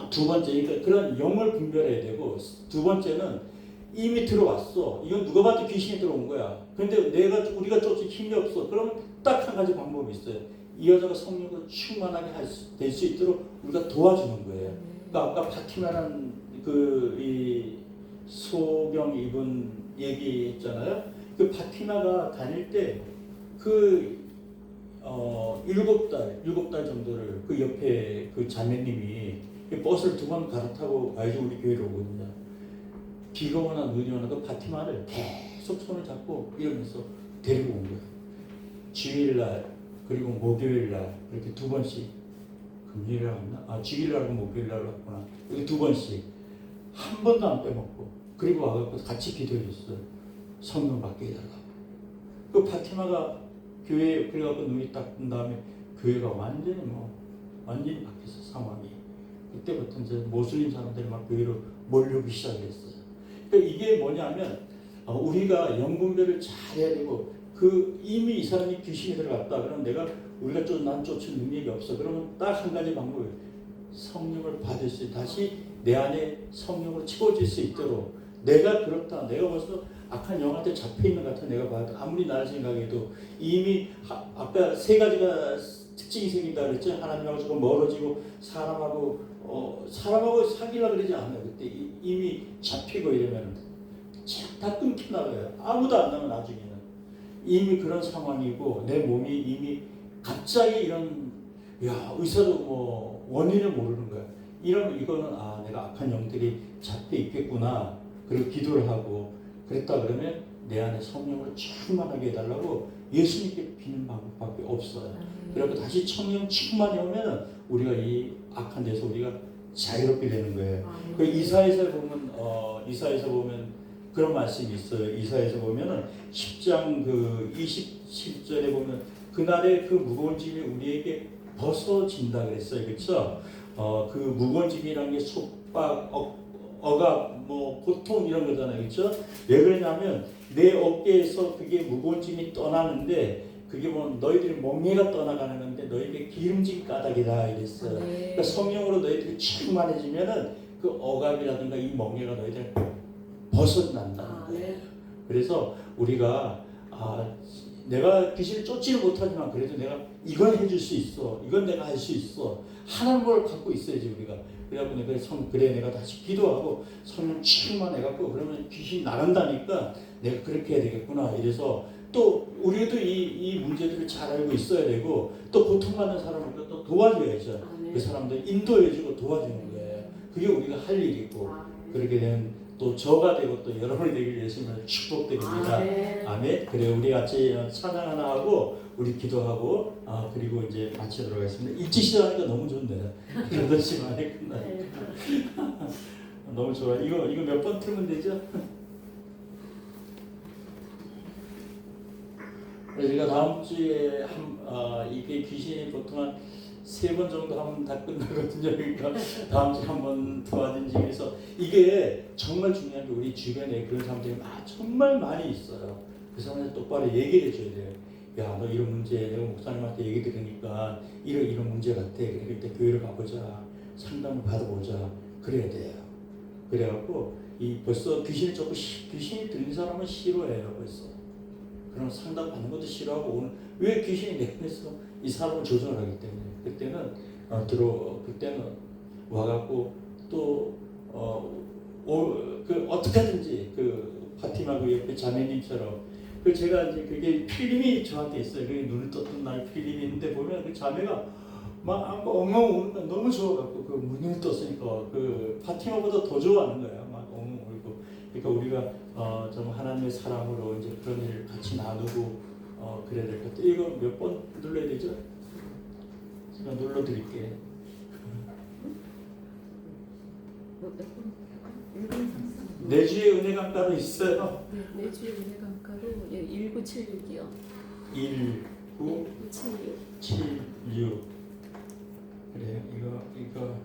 Speaker 1: 두 번째 그러니까 그런 영을 분별해야 되고 두 번째는 이미 들어왔어. 이건 누가 봐도 귀신이 들어온 거야. 그런데 우리가 쫓을 힘이 없어. 그러면 딱 한 가지 방법이 있어요. 이 여자가 성령으로 충만하게 될 수 있도록 우리가 도와주는 거예요. 그러니까 아까 파티마라는 이 소경 입은 얘기했잖아요. 그 파티마가 다닐 때 일곱 달 정도를 그 옆에 그 자매님이 버스를 2번 갈아타고 와야지 우리 교회로 오거든요. 비가 오나 눈이 오나 그 파티마를 계속 손을 잡고 이러면서 데리고 온 거예요. 주일날 그리고 목요일날 이렇게 2번씩 금요일날 왔나? 주일날하고 목요일날 왔구나. 이렇게 2번씩 한 번도 안 빼먹고 그리고 와서 같이 기도해줬어요. 성령 받게 해달라고. 그 파티마가 교회에 그래갖고 눈이 딱 뜬 다음에 교회가 완전히 바뀌었어 상황이. 그때부터 이제 모슬림 사람들이 막 교회로 몰려오기 시작했어요. 그러니까 이게 뭐냐면 우리가 영분별을 잘 해야 되고 이미 이 사람이 귀신이 들어갔다. 그럼 우리가 난 쫓을 능력이 없어. 그러면 딱 한 가지 방법이 성령을 받을 수 다시 내 안에 성령으로 채워질 수 있도록 내가 그렇다. 내가 벌써 악한 영한테 잡혀 있는 것 같아. 내가 봐도 아무리 나를 생각해도 이미 아까 3가지가 특징이 생긴다 그랬죠. 하나님하고 조금 멀어지고 사람하고 사귀려고 그러지 않아요. 그때 이미 잡히고 이러면 다 끊겨나가요. 아무도 안 나면 나중에는 이미 그런 상황이고 내 몸이 이미 갑자기 이런 의사도 원인을 모르는 거야. 이거는 내가 악한 영들이 잡혀 있겠구나. 그리고 기도를 하고 그랬다 그러면 내 안에 성령을 충만하게 해달라고 예수님께 비는 방법밖에 없어요. 그리고 다시 성령 충만히 오면 우리가 이 악한 데서 우리가 자유롭게 되는 거예요. 그 이사야서 보면 그런 말씀이 있어요. 이사야서 보면은 10장 27절에 보면 그날의 그 무거운 짐이 우리에게 벗어진다 그랬어요. 그렇죠? 그 무거운 짐이라는 게 속박, 억압, 고통 이런 거잖아요. 그렇죠? 왜 그러냐면 내 어깨에서 그게 무거운 짐이 떠나는데 그게 너희들이 멍에가 떠나가는 건데 너희들이 기름진 까닭이다 이랬어요. 그러니까 성령으로 너희들이 충만해지면은 그 억압이라든가 이 멍에가 너희들 벗어난다는 거예요. 그래서 우리가 내가 귀신을 쫓지를 못하지만 그래도 내가 이걸 해줄 수 있어. 이건 내가 할 수 있어. 하나님을 갖고 있어야지 우리가. 그래갖고 내가 다시 기도하고 성령 충만해갖고 그러면 귀신이 나간다니까 내가 그렇게 해야 되겠구나. 이래서 또 우리도 이 문제들을 잘 알고 있어야 되고 또 고통받는 사람을 또 도와줘야죠. 그 사람들 인도해주고 도와주는 거예요. 그게 우리가 할 일이고 그렇게 되면 또 저가 되고 또 여러분이 되길 예수님을 축복드립니다. 아멘. 그래 우리 같이 찬양 하나 하고 우리 기도하고 그리고 이제 마치도록 하겠습니다. 일찍 시작하니까 너무 좋네요. 8시 만에 끝나니까 너무 좋아요. 이거 몇 번 틀면 되죠? 제가 다음 주에 이게 귀신이 보통 한 3번 정도 하면 다 끝나거든요. 그러니까 다음 주에 한번 도와든지. 그래서 이게 정말 중요한 게 우리 주변에 그런 사람들이 정말 많이 있어요. 그 사람한테 똑바로 얘기를 해줘야 돼요. 야, 너 이런 문제 내가 목사님한테 얘기 들으니까 이런 문제 같아. 그러니까 교회를 가보자. 상담을 받아보자. 그래야 돼요. 그래갖고 벌써 귀신이 들린 사람은 싫어해요. 벌써. 그럼 상담 받는 것도 싫어하고 오늘 왜 귀신이 내 안에서 이 사람을 조종을 하기 때문에 그때는 와갖고 또 어떻게 하든지 파티마 옆에 자매님처럼 제가 이제 그게 필름이 저한테 있어요. 그게 눈을 떴던 날 필름이 있는데 보면 그 자매가 막 엉엉 우는 거 너무 좋아갖고 눈을 떴으니까 파티마보다 더 좋아하는 거야. 막 엉엉 울고. 그러니까 우리가 좀 하나님의 사랑으로 이제 그런 일을 같이 나누고 그래야 될 것 같아요. 이거 몇 번 눌러야 되죠? 제가 눌러드릴게요. 내주의 은혜 강가로 있어요.
Speaker 2: 내주의 은혜 강가로 1976이요.
Speaker 1: 1976. 그래요. 이거.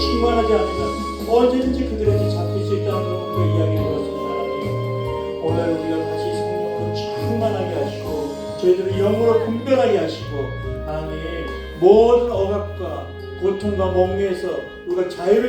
Speaker 1: 충만하지 않으면 언제든지 그들에게 잡힐 수 있다는 그 이야기를 들었습니다. 하나님, 오늘 우리가 다시 성령으로 충만하게 하시고 저희들을 영으로 분별하게 하시고 하나님 모든 억압과 고통과 멍에서 우리가 자유를